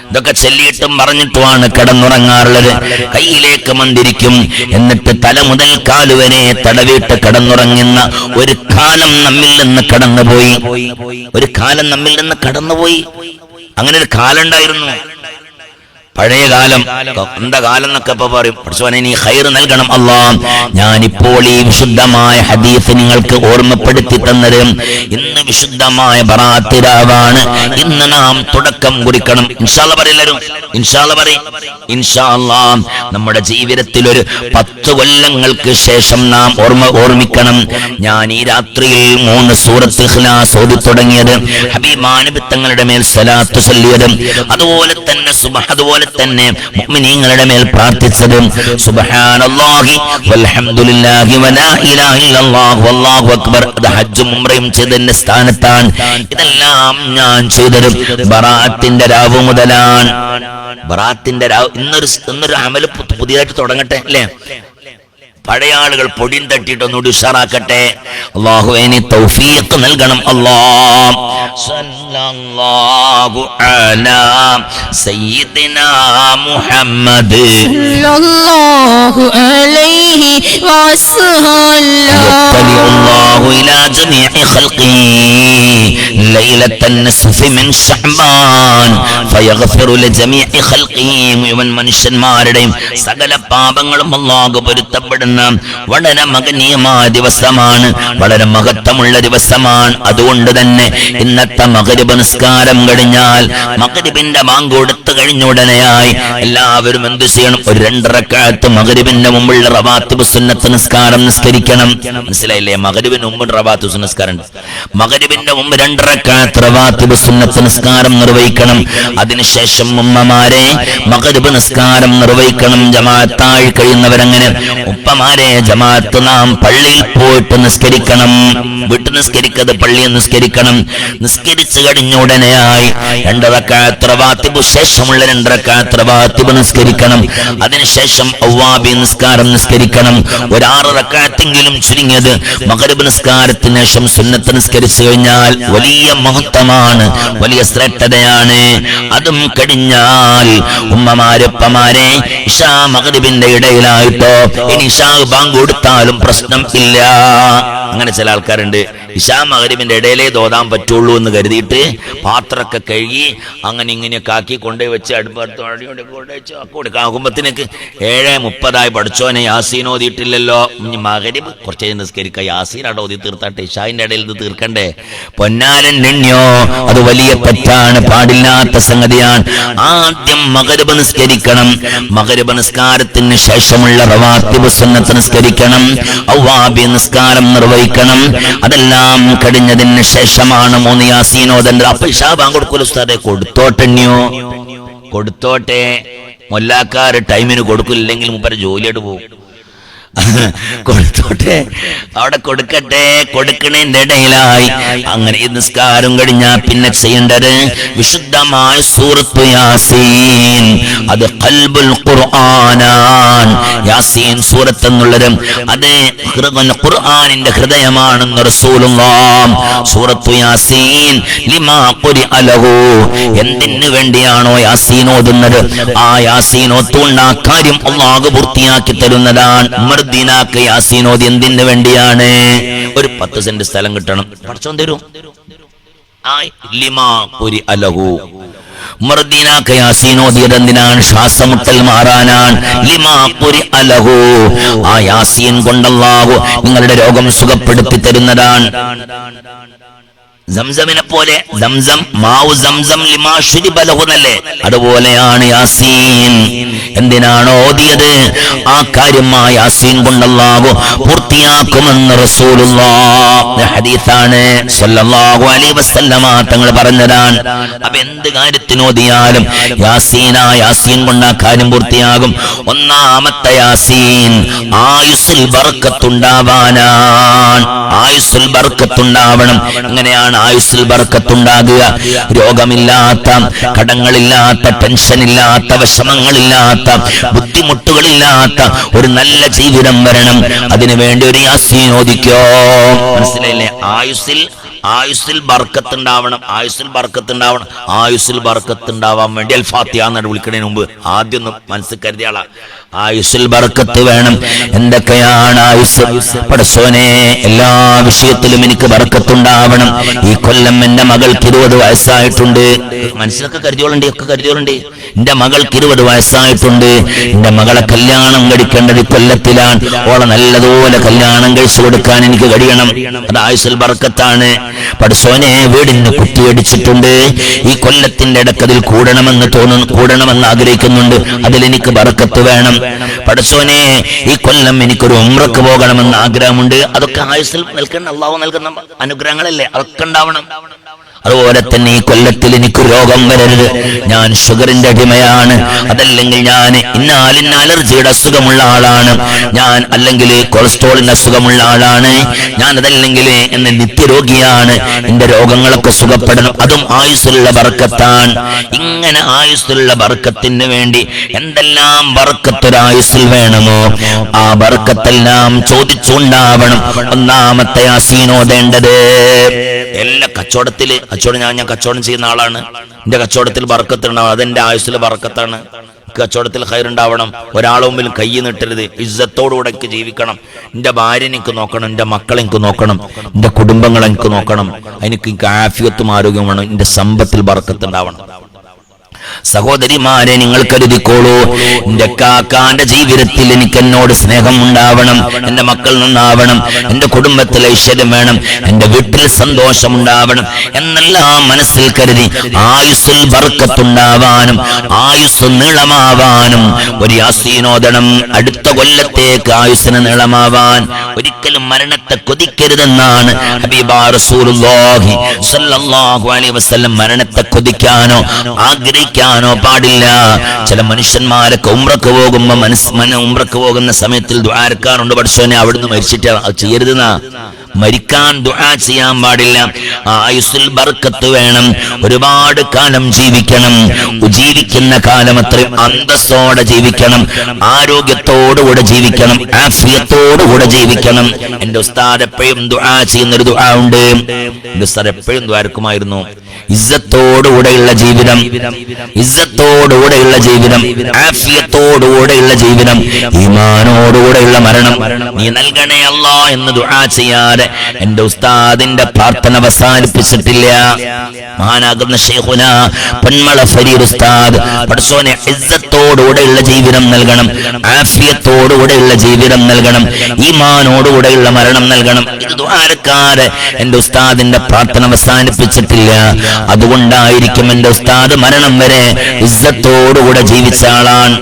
ഇതൊക്കെ ചൊല്ലിയിട്ടും പറഞ്ഞിട്ടുമാണ് കിടന്നുറങ്ങാറുള്ളത്. കയ്യിലേക്ക് മന്ദിരിക്കും, എന്നിട്ട് തല മുതൽ കാലുവരെ തടവിട്ട് കിടന്നുറങ്ങുന്ന ഒരു കാലം നമ്മിൽ നിന്ന് കടന്നുപോയി. അങ്ങനെ ഒരു കാലം ഉണ്ടായിരുന്നു, പഴയ കാലം. എന്താ കാലം എന്നൊക്കെ ഇപ്പൊ പറയും. പഠിച്ചവനെ നീ ഖൈർ നൽകണം അല്ലാഹ്. ഞാനിപ്പോൾ ഈ വിശുദ്ധമായ ഹദീസ് നിങ്ങൾക്ക് ഓർമ്മപ്പെടുത്തി തന്നത് ഇന്ന് വിശുദ്ധമായ ബറാഅത്ത് രാവാണ്. ഇന്ന് നാം തുടക്കം കുറിക്കണം. ഇൻഷാ അല്ലാഹ് പറയെല്ലാരും ഇൻഷാ അല്ലാഹ്. നമ്മുടെ ജീവിതത്തിൽ ഒരു 10 കൊല്ലങ്ങൾക്ക് ശേഷം നാം ഓർമ്മിക്കണം. ഞാൻ ഈ രാത്രിയിൽ 3 സൂറത്ത് ഇഖ്ലാസ് ഓതി തുടങ്ങിയത്, ഹബീബാ നബി തങ്ങളുടെ മേൽ സ്വലാത്ത് ചൊല്ലിയത്, അതുപോലെ തന്നെ മുഅ്മിനീങ്ങളുടെ മേൽ പ്രാർത്ഥിച്ചത് സുബ്ഹാനല്ലാഹി വൽഹംദുലില്ലാഹി വലാ ഇലാഹ ഇല്ലല്ലാഹു വല്ലാഹു അക്ബർ. അത് ഹജ്ജും ഉംറയും ചെയ്തതിന്റെ സ്ഥാനത്താണ്. ഇതെല്ലാം ഞാൻ ചെയ്തത് ബറാഅത്തിന്റെ രാവ് മുതലാണ്. ബറാഅത്തിന്റെ രാവ് ഇന്നൊരു അമല് പുതിയതായിട്ട് തുടങ്ങട്ടെ അല്ലേ? പഴയ ആളുകൾ പൊടിയും തട്ടിയിട്ടൊന്നുകൂടി ഉഷാറാക്കട്ടെ. അല്ലാഹുവേ നീ തൗഫീഖ് നൽകണം അല്ലാഹ്. സല്ലല്ലാഹു അലാ സയ്യിദിനാ മുഹമ്മദ് സല്ലല്ലാഹു അലൈഹി വസല്ലം. അല്ലാഹു ഇലാ ജമീഇ ഖൽഖിഹി ലൈലത്തൻ നിസ്ഫി മിൻ ശഅബാൻ ഫയഗ്ഫിറു ലിജമീഇ ഖൽഖിഹി. മുഴുവൻ മനുഷ്യന്മാരുടെയും സകല പാപങ്ങളും അല്ലാഹു പൊരുത്തപ്പെടുന്ന വളരെ മഹനീയമായ ദിവസമാണ്, വളരെ മഹത്വമുള്ള ദിവസമാണ്. അതുകൊണ്ട് തന്നെ ഇന്നത്തെ മഗ്രിബ് നിസ്കാരം കഴിഞ്ഞാൽ, മഗ്രിബിന്റെ ബാങ്ക് കൊടുത്തു കഴിഞ്ഞ ഉടനെയായി എല്ലാവരും എന്ത് ചെയ്യണം? ഒരു 2 റക്അത്ത് മഗ്രിബിന്റെ മുമ്പുള്ള റവാത്തിബ് സുന്നത്ത് നിസ്കാരം നിസ്കരിക്കണം. മനസ്സിലായില്ലേ? മഗ്രിബിന് മുമ്പ് റവാത്തിബ് നിസ്കാരം ഉണ്ട്. മഗ്രിബിന്റെ മുമ്പ് 2 റക്അത്ത് റവാത്തിബ് സുന്നത്ത് നിസ്കാരം നിർവഹിക്കണം. അതിനുശേഷം ഉമ്മമാരെ മഗ്രിബ് നിസ്കാരം നിർവഹിക്കണം. ജമാഅത്തായി കഴിയുന്നവരങ്ങനെ ഉപ്പമാരെ ജമാഅത്ത് നാം പള്ളിയിൽ പോയിട്ട് നിസ്കരിക്കണം. വീട്ടിൽ നിസ്കരിക്കത് പള്ളിയിൽ നിസ്കരിക്കണം. നിസ്കരിച്ചു കഴിഞ്ഞ ഉടനെയായി 2 റക്അത്ത് റവാത്തിബ് ശേഷമുള്ള 2 റക്അത്ത് റവാത്തിബ് നിസ്കരിക്കണം. അതിനുശേഷം അവ്വാബി നിസ്കാരം നിസ്കരിക്കണം. ഒരു 6 റക്അത്തെങ്കിലും ചുരുങ്ങിയത് മഗ്രിബ് നിസ്കാരത്തിന് ശേഷം സുന്നത്ത് നിസ്കരിച്ചു കഴിഞ്ഞാൽ വലിയ മഹത്വമാണ്, വലിയ ശ്രേഷ്ഠതയാണ്. അതും കഴിഞ്ഞാൽ ഉമ്മമാരപ്പമാരെ ഇശാ മഗ്രിബിന്റെ ഇടയിലായിട്ടോ ഇനി ഇശാ ബാങ്ക് കൊടുത്താലും പ്രശ്നം ഇല്ല. അങ്ങനെ ചില ആൾക്കാരുണ്ട്, ഇശാ മഗ്രിബിന്റെ ഇടയിലേ തോതാൻ പറ്റുള്ളൂ എന്ന് കരുതിയിട്ട് പാത്രമൊക്കെ കഴുകി അങ്ങനെ ഇങ്ങനെയൊക്കെ ആക്കി കൊണ്ടുപോയി വെച്ച് അടുപ്പടുത്താകുമ്പത്തിനേക്ക് 7:30 പഠിച്ചോനെ യാസീൻ ഓതിയിട്ടില്ലല്ലോ, മഗ്രിബ് കുറച്ച് നിസ്കരിക്കുക, യാസീൻ അവിടെ ഓതി തീർത്താട്ടെ, ഇശാന്റെ ഇടയിൽ ഇത് തീർക്കണ്ടേ? പൊന്നാരൻ നിണ്യോ, അത് വലിയ തെറ്റാണ്, പാടില്ലാത്ത സംഗതിയാണ്. ആദ്യം മഗ്രിബ് നിസ്കരിക്കണം. മഗ്രിബ് നിസ്കാരത്തിന് ശേഷമുള്ള റവാത്തിബ് സുന്നത്ത് നിസ്കരിക്കണം. അവ്വാബി നിസ്കാരം നിർവഹിക്കണം. അതെല്ലാം കഴിഞ്ഞതിന് ശേഷമാണ് 3 യാസീൻ ഓതേണ്ടത്. അപ്പൊ ഇശാ ബാങ്ക് കൊടുക്കൂല ഉസ്താദേ? കൊടുത്തോട്ടെ. മൊല്ലാക്കാര് ടൈമിന് കൊടുക്കില്ലെങ്കിൽ മുമ്പ് ജോലിയായിട്ട് പോകും. കൊടുത്തോട്ടെ, അവിടെ കൊടുക്കട്ടെ. കൊടുക്കണേന്റെ ഇടയിലായി അങ്ങനെ ഈ നിസ്കാരം കഴിഞ്ഞാൽ പിന്നെ ചെയ്യേണ്ടത് വിശുദ്ധമായ സൂറത്ത് യാസീൻ. അത് ഖൽബുൽ ഖുർആനാൻ. യാസീൻ സൂറത്ത് എന്നുള്ളത് അത് ഖുർആനിന്റെ ഹൃദയമാണെന്ന് റസൂലുള്ളാഹ്. സൂറത്ത് യാസീൻ ലിമാ ഖുരിഅ ലഹു, എന്തിനു വേണ്ടിയാണോ യാസീൻ ഓതുന്നത് ആ യാസീൻ ഓത്തുകൊണ്ട് ആ കാര്യം അല്ലാഹു പൂർത്തിയാക്കി തരുന്നതാണ്. മർദിനാക്ക് യാസീൻ ഓതി എന്തിനു വേണ്ടിയാണ്? ഒരു 10 സെന്റ് സ്ഥലം കിട്ടണം, പടച്ചോൻ തരും. ലിമാ ഖുരിഅ ലഹു. മർദിനാക്ക് യാസീൻ ഓതിയത് എന്തിനാണ്? ശ്വാസമുട്ടൽ മാറാനാണ്. ലിമാ ഖുരിഅ ലഹു, ആ യാസീൻ കൊണ്ട് അല്ലാഹു നിങ്ങളുടെ രോഗം സുഖപ്പെടുത്തി തരുന്നതാണ്. സംസമിനെ പോലെ സംസം മാവു സംസം ലിമാ ശുരിബ ലഹു എന്നല്ലേ, അതുപോലെയാണ് യാസീൻ. എന്തിനാണ് ഓതിയത് ആ കാര്യം ആ യാസീൻ കൊണ്ട് അല്ലാഹു പൂർത്തിയാക്കുമെന്ന് റസൂലുള്ളാഹി ഹദീസാണ് സല്ലല്ലാഹു അലൈഹി വസല്ലമ തങ്ങൾ പറഞ്ഞതാണ്. അപ്പൊ എന്ത് കാര്യത്തിന് ഓതിയാലും യാസീൻ കൊണ്ട് ആ കാര്യം പൂർത്തിയാകും. ഒന്നാമത്തെ യാസീൻ ആയുസ്സിൽ ബർക്കത്തുണ്ടാവാനാണ്. ആയുസ്സിൽ ബർക്കത്തുണ്ടാവണം. എങ്ങനെയാണ് ആയുസ്സിൽ ബർക്കത്തുണ്ടാകുക? രോഗമില്ലാത്ത, കടങ്ങളില്ലാത്ത, ടെൻഷനില്ലാത്ത, വിഷമങ്ങളില്ലാത്ത, ബുദ്ധിമുട്ടുകളില്ലാത്ത ഒരു നല്ല ജീവിതം വരണം. അതിനുവേണ്ടി ഒരു യാസീൻ ഓദിക്കോ. മനസ്സിലായില്ലേ? ആയുസ്സിൽ ബർക്കത്തുണ്ടാവണം. ആയുസ്സിൽ ബർക്കത്തുണ്ടാവാൻ വേണ്ടി അൽ ഫാത്തിഹ എന്ന് വിളിക്കുന്നതിന് മുമ്പ് ആദ്യം ഒന്ന് മനസ്സിൽ കരുതിയ ആളാ. ആയുസ്സിൽ ബർക്കത്ത് വേണം. എന്തൊക്കെയാണ് ആയുസ്? പടച്ചോനെ, എല്ലാ വിഷയത്തിലും എനിക്ക് ബർക്കത്തുണ്ടാവണം. ഈ കൊല്ലം എന്റെ മകൾക്ക് 20 വയസ്സായിട്ടുണ്ട്. മനസ്സിലൊക്കെ കരുതിയോളുണ്ട്, ഒക്കെ കരുതിയോളുണ്ട്. എന്റെ മകൾക്ക് 20 വയസ്സായിട്ടുണ്ട്. എന്റെ മകളെ കല്യാണം കഴിക്കേണ്ടത് ഈ കൊല്ലത്തിലാണ്. ഓളെ നല്ലതുപോലെ കല്യാണം കഴിച്ചു കൊടുക്കാൻ എനിക്ക് കഴിയണം. അത് ആയുസ്സിൽ ബർക്കത്താണ്. പടച്ചോനെ, വീടിന് കുറ്റിയടിച്ചിട്ടുണ്ട്. ഈ കൊല്ലത്തിന്റെ ഇടക്കതിൽ കൂടണമെന്ന് ആഗ്രഹിക്കുന്നുണ്ട്. അതിലെനിക്ക് ബർക്കത്ത് വേണം. പടച്ചോനെ, ഈ കൊല്ലം എനിക്കൊരു ഉംറക്ക് പോകണമെന്ന് ആഗ്രഹമുണ്ട്. അതൊക്കെ ആയുസ്സിൽ നിൽക്കുന്ന അല്ലാഹു നൽകുന്ന അനുഗ്രഹങ്ങളല്ലേ, അതൊക്കെ ഉണ്ടാവണം. അതുപോലെ തന്നെ ഈ കൊല്ലത്തിൽ എനിക്ക് രോഗം വരരുത്. ഞാൻ ഷുഗറിന്റെ അടിമയാണ്, അതല്ലെങ്കിൽ ഞാൻ ഇന്നാലിന്ന അലർജിയുടെ അസുഖമുള്ള ആളാണ്, ഞാൻ അല്ലെങ്കിൽ കൊളസ്ട്രോളിന്റെ അസുഖമുള്ള ആളാണ്, ഞാൻ അതല്ലെങ്കിൽ എന്നെ നിത്യരോഗിയാണ്. എന്റെ രോഗങ്ങളൊക്കെ സുഖപ്പെടണം. അതും ആയുസ്സുള്ള ബർക്കത്താണ്. ഇങ്ങനെ ആയുസ്സുള്ള ബർക്കത്തിന് വേണ്ടി എന്തെല്ലാം ബർക്കത്തൊരായുസ്സിൽ വേണമോ ആ ബർക്കത്തെല്ലാം ചോദിച്ചുണ്ടാവണം. ഒന്നാമത്തെ യാസീൻ ഓതേണ്ടത്. എല്ലാ കച്ചവടം ഞാൻ കച്ചവടം ചെയ്യുന്ന ആളാണ്. എന്റെ കച്ചവടത്തിൽ ബർക്കത്തുണ്ടാവണം. അതെന്റെ ആയുസ്സിൽ ബർക്കത്താണ്. കച്ചവടത്തിൽ ഖൈറുണ്ടാവണം. ഒരാളെ മുമ്പിൽ കൈ നീട്ടരുത്. ഇസ്സത്തോടുകൂടെ എനിക്ക് ജീവിക്കണം. എന്റെ ഭാര്യ എനിക്ക് നോക്കണം, എന്റെ മക്കളെ എനിക്ക് നോക്കണം, എന്റെ കുടുംബങ്ങളെ എനിക്ക് നോക്കണം. എനിക്ക് ആഫിയത്തും ആരോഗ്യവും വേണം. എന്റെ സമ്പത്തിൽ ബർക്കത്തുണ്ടാവണം. സഹോദരിമാരെ, നിങ്ങൾ കരുതിക്കോളൂ, എന്റെ കാക്കാന്റെ ജീവിതത്തിൽ എനിക്ക് എന്നോട് സ്നേഹം ഉണ്ടാവണം, എന്റെ മക്കൾ നന്നാവണം, എന്റെ കുടുംബത്തിൽ ഐശ്വര്യം വേണം, എന്റെ വീട്ടിൽ സന്തോഷമുണ്ടാവണം എന്നെല്ലാം മനസ്സിൽ കരുതി ആയുസ്സിൽ ബർക്കത്തുണ്ടാവാനും ആയുസ് നീളമാവാനും ഒരു യാസീനോദനം. അടുത്ത കൊല്ലത്തേക്ക് ആയുസ്സിന് നീളമാവാൻ ഒരിക്കലും മരണത്തെ കൊതിക്കരുതെന്നാണ് ഹബീബാ റസൂലുള്ളാഹി സ്വല്ലല്ലാഹു അലൈഹി വസല്ലം. മരണത്തെ കൊതിക്കാനോ ആഗ്രഹിക്കാനോ പാടില്ല. ചില മനുഷ്യന്മാരൊക്കെ ഉംറക്ക് പോകുമ്പോ ഉംറക്ക് പോകുന്ന സമയത്തിൽ ദുആർക്കാറുണ്ട്, പടച്ചോനെ അവിടുന്ന് മരിച്ചിട്ട് അത് ചെയ്യരുതെന്നാ. മരിക്കാൻ ദുആ ചെയ്യാൻ പാടില്ല. ആയുസ്സിൽ ബർക്കത്ത് വേണം. ഒരുപാട് കാലം ജീവിക്കണം. ജീവിക്കുന്ന കാലം അത്രയും അന്തസ്സോടെ ജീവിക്കണം, ആരോഗ്യത്തോടുകൂടെ ജീവിക്കണം, ആഫിയത്തോടുകൂടെ ജീവിക്കണം. എന്റെ ഉസ്താദ് എപ്പോഴും ദുആ ചെയ്യുന്നൊരു ദുആ ഉണ്ട്. എന്റെ ഉസ്താദ് എപ്പോഴും ദ്വാരക്കുമായിരുന്നു, ഇസ്സത്തോടുകൂടെയുള്ള ജീവിതം, ഇസ്സത്തോടുകൂടെയുള്ള ജീവിതം, ആഫിയത്തോടുകൂടെയുള്ള ജീവിതം, ഈമാനോടുകൂടെയുള്ള മരണം നീ നൽകണേ അല്ലാ എന്ന് ദുആ ചെയ്യാതെ എന്റെ ഉസ്താദിന്റെ പ്രാർത്ഥന അവസാനിപ്പിച്ചിട്ടില്ല. മഹാനാകുന്ന ശൈഖുന പൊന്മള ഫരീദ് ഉസ്താദ്, പടച്ചോനെ ഇസ്സത്തോടുകൂടെയുള്ള ജീവിതം നൽകണം, ആഫിയത്തോടുകൂടെയുള്ള ജീവിതം നൽകണം, ഈമാനോടുകൂടെയുള്ള മരണം നൽകണം. ഇത് ദുആരക്കാരെ എന്റെ ഉസ്താദിന്റെ പ്രാർത്ഥന അവസാനിപ്പിച്ചിട്ടില്ല. അതുകൊണ്ടായിരിക്കും എന്റെ ഉസ്താദ് മരണം വരെ ഇസ്സത്തോടുകൂടെ ജീവിച്ച ആളാണ്.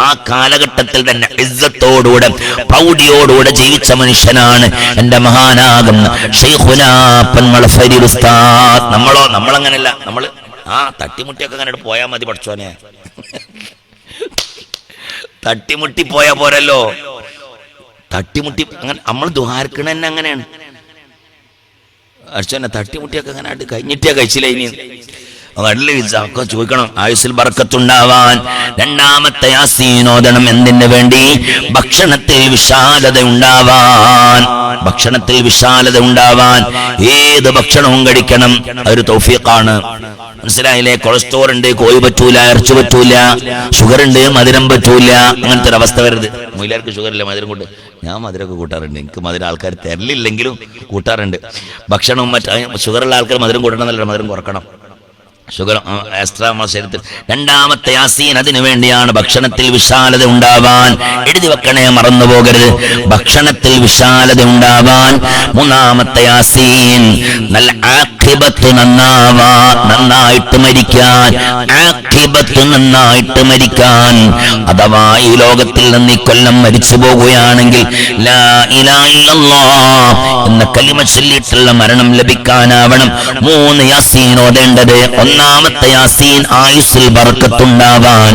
ആ കാലഘട്ടത്തിൽ തന്നെ ഇസ്സത്തോടുകൂടെ പ്രൗഢിയോടുകൂടെ ജീവിച്ച മനുഷ്യനാണ് എന്റെ മഹാനാകുന്ന ശൈഖുനാ പൊന്മള ഫരീദ് ഉസ്താദ്. നമ്മളങ്ങനല്ല. നമ്മള് തട്ടിമുട്ടിയൊക്കെ അങ്ങനെ പോയാ മതി. പഠിച്ചോനെ, തട്ടിമുട്ടി പോയാ പോരല്ലോ. തട്ടിമുട്ടി അങ്ങനെ നമ്മൾ ദുഹാർക്കണ തന്നെ അങ്ങനെയാണ്. അച്ഛനെ തട്ടിമുട്ടിയൊക്കെ അങ്ങനെ ആയിട്ട് കഴിഞ്ഞിട്ടേ കഴിച്ചില്ല. ഇനി ഒക്കെ ചോദിക്കണം ആയുസ്സിൽ ബർക്കത്തുണ്ടാവാൻ. രണ്ടാമത്തെ യാസീൻ ഓതണം. എന്തിനു വേണ്ടി? ഭക്ഷണത്തിൽ വിശാലത ഉണ്ടാവാൻ. ഭക്ഷണത്തിൽ വിശാലത ഉണ്ടാവാൻ ഏത് ഭക്ഷണവും കഴിക്കണം. അതൊരു തൗഫീഖാണ്. മനസ്സിലായില്ലേ? കൊളസ്ട്രോൾ ഉണ്ട്, കോഴി പറ്റൂല, ഇറച്ചി പറ്റൂല, ഷുഗർ ഉണ്ട്, മധുരം പറ്റൂല. അങ്ങനത്തെ ഒരു അവസ്ഥ വരുന്നത്. മൊയിലാർക്ക് ഷുഗർ ഇല്ല, മധുരം കൊണ്ട് ഞാൻ മധുരമൊക്കെ കൂട്ടാറുണ്ട്. എനിക്ക് മധുരം ആൾക്കാർ തരലില്ലെങ്കിലും കൂട്ടാറുണ്ട്. ഭക്ഷണവും ഷുഗറുള്ള ആൾക്കാർ മധുരം കൂട്ടണം എന്നല്ല, മധുരം കുറക്കണം. ഷുഗർ എക്സ്ട്രാ ശരീരത്തിൽ. രണ്ടാമത്തെ യാസീൻ അതിനു വേണ്ടിയാണ്. ഭക്ഷണത്തിൽ വിശാലത ഉണ്ടാവാൻ. എഴുതി വെക്കണേ, മറന്നു പോകരുത്. ഭക്ഷണത്തിൽ വിശാലത ഉണ്ടാവാൻ. മൂന്നാമത്തെ യാസീൻ നല്ല ആഖിബത്ത് നന്നാവാൻ, നന്നായിട്ട് മരിക്കാൻ. ആഖിബത്ത് നന്നായിട്ട് മരിക്കാൻ. അഥവാ ഈ ലോകത്തിൽ നിന്ന് ഈ കൊല്ലം മരിച്ചു പോകുകയാണെങ്കിൽ ലാ ഇലാഹ ഇല്ലല്ലാഹ് എന്ന കലിമ ചൊല്ലിയിട്ടുള്ള മരണം ലഭിക്കാനാവണം 3 യാസീൻ ഓതേണ്ടത്. ഒന്നാമത്തെ യാസീൻ ആയുസ്സിൽ ബർക്കത്തുണ്ടാവാൻ.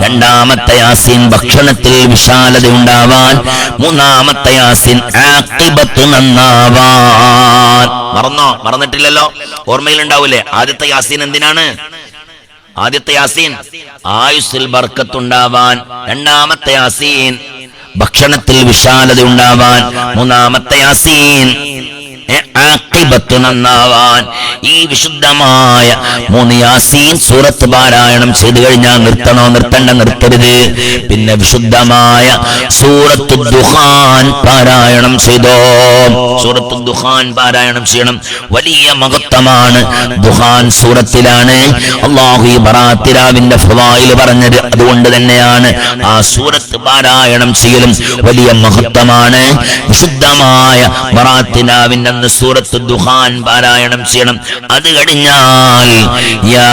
രണ്ടാമത്തെ യാസീൻ ഭക്ഷണത്തിൽ വിശാലത ഉണ്ടാവാൻ. മൂന്നാമത്തെ യാസീൻ ആഖിബത്ത് നന്നാവാൻ. മറന്നിട്ടില്ലല്ലോ? ഓർമ്മയിലുണ്ടാവൂലേ? ആദ്യത്തെ യാസീൻ എന്തിനാണ്? ആദ്യത്തെ യാസീൻ ആയുസ്സിൽ ബർക്കത്തുണ്ടാവാൻ. രണ്ടാമത്തെ യാസീൻ ഭക്ഷണത്തിൽ വിശാലത ഉണ്ടാവാൻ. മൂന്നാമത്തെ യാസീൻ ആഖിബത്ത് നന്നാവാൻ. ഈ വിശുദ്ധമായ 3 യാസീൻ സൂറത്ത് പാരായണം ചെയ്തു കഴിഞ്ഞാൽ നിർത്തരുത്. പിന്നെ വിശുദ്ധമായ സൂറത്തു ദുഖാൻ പാരായണം ചെയ്തോ. സൂറത്തു ദുഖാൻ പാരായണം ചെയ്യണം. വലിയ മഹത്വമാണ് ദുഖാൻ സൂറത്തിലാണ് അല്ലാഹു ഈ ബറാത്തിരാവിന്റെ ഫളായിൽ പറഞ്ഞത്. അതുകൊണ്ട് തന്നെയാണ് ആ സൂറത്ത് പാരായണം ചെയ്യലും വലിയ മഹത്വമാണ്. വിശുദ്ധമായ ബറാത്തിരാവിന്റെ സൂറത്ത് ദുഖാൻ പാരായണം ചെയ്യണം. അത് കഴിഞ്ഞാൽ യാ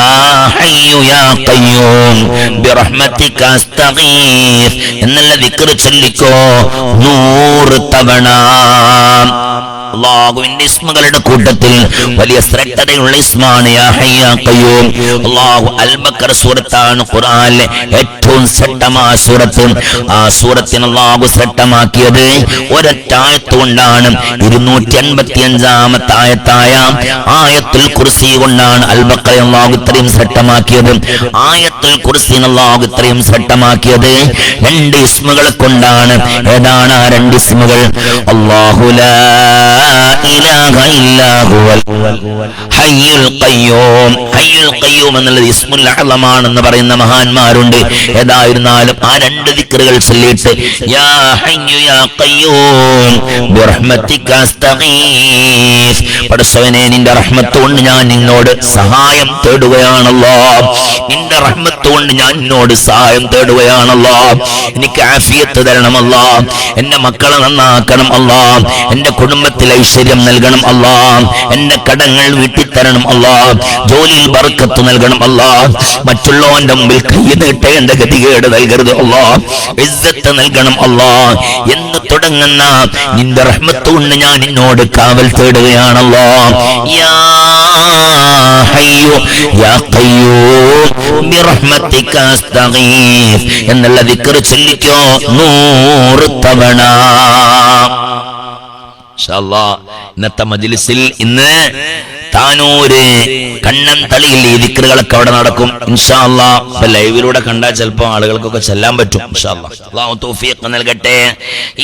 ഹയ്യു യാ ഖയ്യൂം ബിറഹ്മതിക അസ്തഗീസ് എന്നുള്ള ദിക്ർ ചൊല്ലിക്കോ 100 തവണ. അല്ലാഹുവിന്റെ ഇസ്മുകളുടെ കൂട്ടത്തിൽ വലിയ ശ്രദ്ധയുള്ള ഇസ്മാണ് യാ ഹയ്യു യാ ഖയ്യൂം. അല്ലാഹു അൽ ബഖറ സൂറത്താണ് ഖുർആനിലെ ഏറ്റവും ശ്രേഷ്ഠമായ സൂറത്ത്. ആ സൂറത്തിനെ അല്ലാഹു ശ്രേഷ്ഠമാക്കിയത് ഒരൊറ്റ ആയത്ത് കൊണ്ടാണ്. 285-ാമത്തെ ആയത്തായ ആയത്തുൽ കുർസി കൊണ്ടാണ് അൽ ബഖറ അല്ലാഹു ഇത്രയും ശ്രേഷ്ഠമാക്കിയത്. ആയത്തുൽ കുർസി അല്ലാഹു ഇത്രയും ശ്രേഷ്ഠമാക്കിയത് 2 ഇസ്മുകളെ കൊണ്ടാണ്. ഏതാണ് ആ 2 ഇസ്മുകൾ? അല്ലാഹു ലാ ഇലാഹ ഇല്ലാ ഹുവൽ ഹയ്യുൽ ഖയ്യൂം. ഹയ്യുൽ ഖയ്യൂം എന്നുള്ളത് ഇസ്മുൽ അഅ്ലമാണെന്ന് പറയുന്ന മഹാന്മാരുണ്ട്. ഏതായിരുന്നാലും ആ 2 ദിക്റുകൾ ചൊല്ലിയിട്ട് യാ ഹയ്യു യാ ഖയ്യൂം ബിറഹ്മതിക അസ്തഗീസ് പടച്ചവനെ നിന്റെ റഹ്മത്ത് കൊണ്ട് ഞാൻ നിന്നോട് സഹായം തേടുകയാണല്ലോ. നിന്റെ റഹ്മത്ത് കൊണ്ട് ഞാൻ നിന്നോട് സഹായം തേടുകയാണല്ലോ. എനിക്ക് ആഫിയത്ത് തരണമല്ലോ. എന്റെ മക്കളെ നന്നാക്കണം അല്ലാ. എന്റെ കുടുംബത്തിൽ ഐശ്വര്യം നൽകണം അല്ലാ. എന്റെ കടങ്ങൾ വീട്ടിത്തരണം അല്ലാ. ജോലിയിൽ ബർക്കത്ത് നൽകണം അല്ലാ. മറ്റുള്ളവന്റെ മുമ്പിൽ കൈ നീട്ടേണ്ട ഗതികേട് നൽകരുത് അല്ലാ. ഇസ്സത്ത് നൽകണം അല്ലാ എന്ന് തുടങ്ങുന്ന നിന്റെ റഹ്മത്ത് കൊണ്ട് ഞാൻ നിന്നോട് കാവൽ തേടുകയാണല്ലോ. യാ ഹയ്യു യാ ഖയ്യൂം ബിറഹ്മതിക അസ്തഗീസ് എന്നുള്ള ദിക്ർ ചൊല്ലിക്കോ 100 തവണ. ഇൻഷാ അല്ലാഹ് ഇന്നത്തെ മജ്ലിസിൽ ഇന്ന് താനൂര് കണ്ണന്തളിയിൽ ഈ ദിക്റുകളൊക്കെ അവിടെ നടക്കും ഇൻഷാ അല്ലാഹ്. ഇപ്പൊ ലൈവിലൂടെ കണ്ടാൽ ചിലപ്പോൾ ആളുകൾക്കൊക്കെ ചെല്ലാൻ പറ്റും ഇൻഷാ അല്ലാഹ്. അല്ലാഹു തൗഫീഖ് നൽകട്ടെ.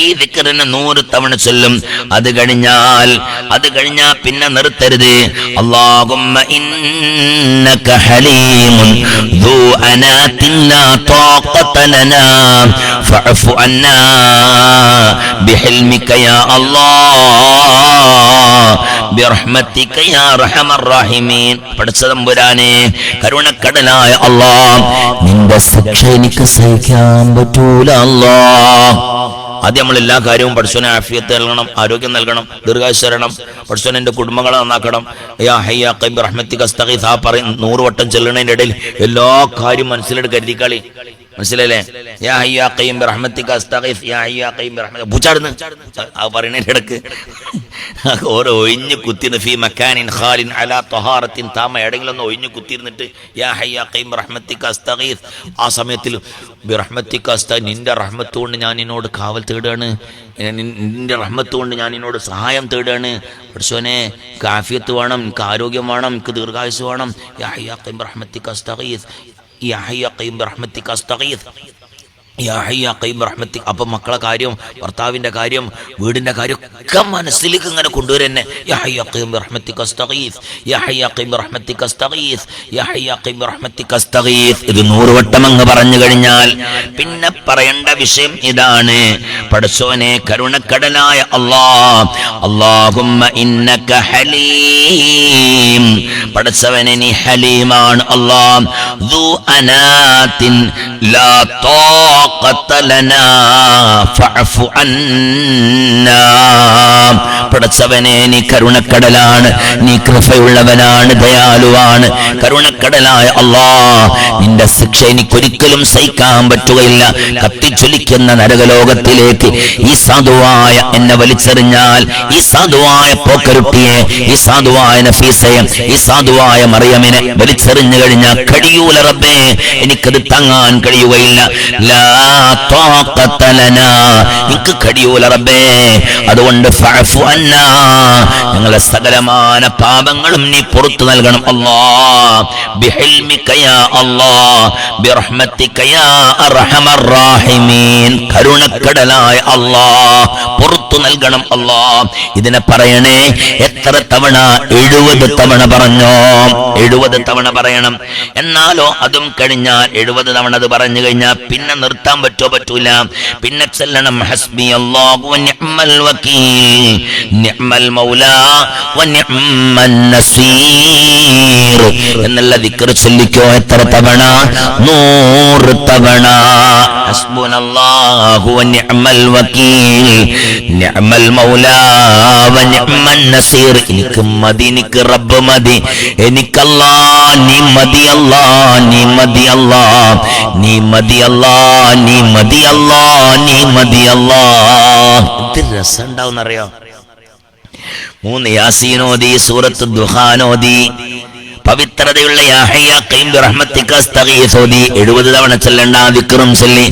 ഈ ദിക്റിനെ 100 തവണ ചൊല്ലും. അത് കഴിഞ്ഞാൽ പിന്നെ നിർത്തരുത്. അല്ലാഹുമ്മ ഇന്നക ഹലീമുൻ ദൂ അനാതിൻ ലാ ത്വാഖത ലനാ ഫഅഫു അന്നാ ബിഹിൽമിക യാ അല്ലാഹ് ബിറഹ്മതിക യാ അർഹമർ റഹീമീൻ. പടച്ചതമ്പുരാനെ കരുണക്കടലായ അല്ലാഹ് നിന്റെ ശിക്ഷ എനിക്ക് സഹിക്കാൻ പറ്റൂല അല്ലാഹ്. ആദ്യം നമ്മൾ എല്ലാ കാര്യവും പടച്ചവനെ ആഫിയത്ത് നൽകണം, ആരോഗ്യം നൽകണം, ദീർഘായുസ്സ് തരണം. പടച്ചവൻ എന്റെ കുടുംബങ്ങളെ നന്നാക്കണം. യാ ഹയ്യ യാ ഖയ്യൂം ബിറഹ്മതിക അസ്തഗീസ് ആ പറയും 100 വട്ടം ചെല്ലണതിന്റെ ഇടയിൽ എല്ലാ കാര്യം മനസ്സിലെടുത്ത് കരുതിക്കളി. മനസ്സിലല്ലേ? യാ ഹയ്യു യാ ഖയ്യൂം ബിറഹ്മതിക അസ്തഗീസ്, യാ ഹയ്യു യാ ഖയ്യൂം ബിറഹ്മതിക പൂച്ചാടുന്നു ആ പറയുന്നതിന്റെ ഇടക്ക് ഓരോ ഒഴിഞ്ഞു കുത്തിന്ന് ഫീ മക്കാനിൻ ഖാലിൻ അലാ തഹാറത്തിൻ താമ എവിടെയെങ്കിലും ഒന്ന് ഒഴിഞ്ഞു കുത്തിയിരുന്നിട്ട് യാ ഹയ്യു യാ ഖയ്യൂം ബിറഹ്മതിക അസ്തഗീസ്, ആ സമയത്തിൽ ബിറഹ്മതിക അസ്തഗീസ്, നിന്റെ റഹ്മത്ത് കൊണ്ട് ഞാൻ നിന്നോട് കാവൽ തേടുകയാണ്, നിന്റെ റഹ്മത്ത് കൊണ്ട് ഞാൻ നിന്നോട് സഹായം തേടുകയാണ്. പഠിച്ചോനെ എനിക്ക് ആഫിയത്ത് വേണം, എനിക്ക് ആരോഗ്യം വേണം, എനിക്ക് ദീർഘായുസ് വേണം. യാ ഹയ്യു യാ ഖയ്യൂം ബിറഹ്മതിക അസ്തഗീസ്, യാ ഹയ്യു യാ ഖയ്യൂം ബിറഹ്മതിക അസ്തഗീസ്, യാ ഹയ്യു യാ ഖയ്യൂം ബിറഹ്മതിക. അപ്പം മക്കളെ കാര്യം, ഭർത്താവിൻ്റെ കാര്യം, വീടിൻ്റെ കാര്യം ഒക്കെ മനസ്സിലേക്ക് ഇങ്ങനെ കൊണ്ടുവരുന്നെ. യാ ഹയ്യു യാ ഖയ്യൂം ബിറഹ്മതിക അസ്തഗീസ്, യാ ഹയ്യു യാ ഖയ്യൂം ബിറഹ്മതിക അസ്തഗീസ്, യാ ഹയ്യു യാ ഖയ്യൂം ബിറഹ്മതിക അസ്തഗീസ്. ഇത് 100 വട്ടം അങ്ങ് പറഞ്ഞു കഴിഞ്ഞാൽ പിന്നെ പറയേണ്ട വിഷയം ഇതാണ്. പടച്ചോനെ കരുണക്കടലായ അല്ലാഹ്, അല്ലാഹുമ്മ ഇന്നക ഹലീം, പടച്ചവനെ നീ ഹലീമാണ് അല്ലാഹ്. ദു അനാതിൻ ലാ താഖത ലനാ ഫഅഫു അന്നാ, പടച്ചവനെ നീ കരുണക്കടലാണ്, നീ കൃപയുള്ളവനാണ്, ദയാലുവാണ്. കരുണക്കടലായ അല്ലാഹ്, നിന്റെ ശിക്ഷ എനിക്കൊരിക്കലും സഹിക്കാൻ പറ്റുകയില്ല. കത്തിച്ചൊലിക്കുന്ന നരകലോകത്തിലേക്ക് ഈ സാധുവായ എന്നെ വലിച്ചെറിഞ്ഞാൽ, ഈ സാധുവായ പോക്കരുട്ടിയെ, ഈ സാധുവായ നഫീസയെ, ഈ സാധുവായ മറിയമിനെ വലിച്ചെറിഞ്ഞു കഴിഞ്ഞാൽ കഴിയൂല റബ്ബേ, എനിക്കത് താങ്ങാൻ കഴിയുകയില്ല. ലാ താഖത ലനാ, എനിക്ക് കഴിയൂല റബ്ബേ. അതുകൊണ്ട് ഫഅഫു അന്നാ, ഞങ്ങളുടെ സകലമാന പാപങ്ങളും നീ പുറത്തു നൽകണം അല്ലാഹ്. ബിഹിൽമിക യാ അല്ലാഹ്, ബിറഹ്മതിക യാ അർഹമർ റഹീമീൻ, കരുണക്കടലായ അല്ലാഹ് പുറത്തു നൽകണം അല്ലാഹ്. ഇതിനെ പറയണേ എത്ര തവണ? 70 തവണ പറഞ്ഞോ? 70 തവണ പറയണം. എന്നാലോ അതും കഴിഞ്ഞാൽ 70 തവണ അത് പറഞ്ഞു കഴിഞ്ഞാൽ പിന്നെ നിർത്താൻ പറ്റൂല. പിന്നെ ചൊല്ലണം ഹസ്ബി അല്ലാഹു വ നിഅമൽ വകീൽ, നിഅമൽ മൗലാ വ നിഅമൻ നസീർ എന്നുള്ള ദിക്ർ ചൊല്ലിക്കോ. എത്ര തവണ? 100 തവണ. ഹസ്ബുനല്ലാഹു വ നിഅമൽ വകീൽ, നിഅമൽ മൗലാ വ നിഅമൻ നസീർ. എനിക്ക് മതി, എനിക്ക് റബ്ബ് മതി, എനിക്കല്ലാ നീ മതി അല്ലാ, നീ മതി അല്ലാ, നീ മതി അല്ലാ, നീ മതി അല്ലാ, നീ മതി അല്ലാ. എന്ത് രസം ഉണ്ടാവുന്നറിയോ? 3 യാസീനോദി, സൂറത്ത് ദുഹാനോദി, പവിത്രതയുള്ള യാ ഹയ്യു യാ ഖയ്യൂം ബിറഹ്മതിക അസ്തഗീസ് ഓതി 70 തവണ ചൊല്ലേണ്ട ദിക്റും ചൊല്ലി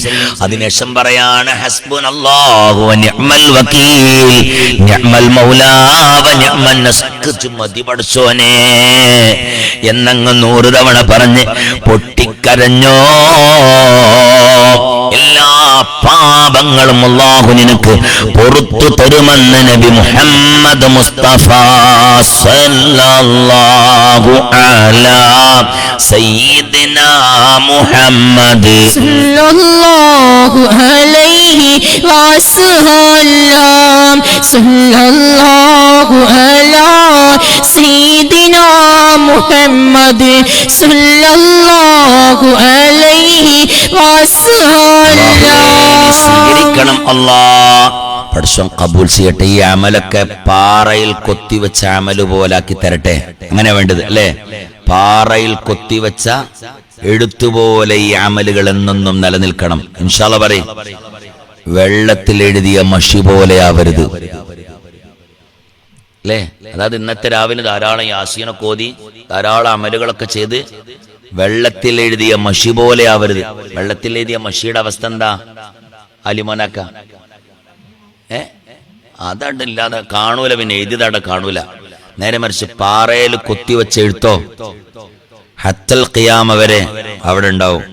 അതിനുശേഷം പറയാണ് ഹസ്ബുനല്ലാഹു വ നിഅമൽ വകീൽ, നിഅമൽ മൗലാ വ നിഅമൻ നസീർ. മതി പടച്ചോനെ എന്നങ്ങ് 100 തവണ പറഞ്ഞ് പൊട്ടിക്കരഞ്ഞോ. എല്ലാ പാപങ്ങളും അല്ലാഹു നിനക്ക് പുറത്തു തരുമെന്ന് നബി മുഹമ്മദ് മുസ്തഫ സല്ലല്ലാഹു അലാ സയ്യിദിനാ മുഹമ്മദ് സല്ലല്ലാഹു അലൈഹി വസല്ലം, സല്ലല്ലാഹു അലാ സയ്യിദിനാ മുഹമ്മദ് സല്ലല്ലാഹു അലൈഹി വസല്ലം. സ്വീകരിക്കണം അല്ലാഹ്. പടച്ചോൻ കബൂൽ ചെയ്യട്ടെ. ഈ അമലൊക്കെ പാറയിൽ കൊത്തിവെച്ച അമല് പോലാക്കി തരട്ടെ. അങ്ങനെ വേണ്ടത് അല്ലേ? പാറയിൽ കൊത്തിവെച്ച എഴുത്തുപോലെ ഈ അമലുകൾ എന്നെന്നും നിലനിൽക്കണം. ഇൻഷാ അല്ലാഹ് പറയും. വെള്ളത്തിൽ എഴുതിയ മഷി പോലെ ആവരുത് അല്ലേ? അതായത് ഇന്നത്തെ രാവിലെ ധാരാളം യാസീനൊക്കെ ഓതി ധാരാളം അമലുകളൊക്കെ ചെയ്ത് വെള്ളത്തിൽ എഴുതിയ മഷി പോലെ ആവരുത്. വെള്ളത്തിൽ എഴുതിയ മഷിയുടെ അവസ്ഥ എന്താ? അലിമോനാക്ക അതണ്ടില്ലാതെ കാണൂല, പിന്നെ എഴുതിയതാടെ കാണൂല. നേരെ മറിച്ച് പാറയിൽ കൊത്തിവെച്ച് എഴുത്തോ ഹത്തൽ ഖിയാമ വരെ അവിടെ ഉണ്ടാവും.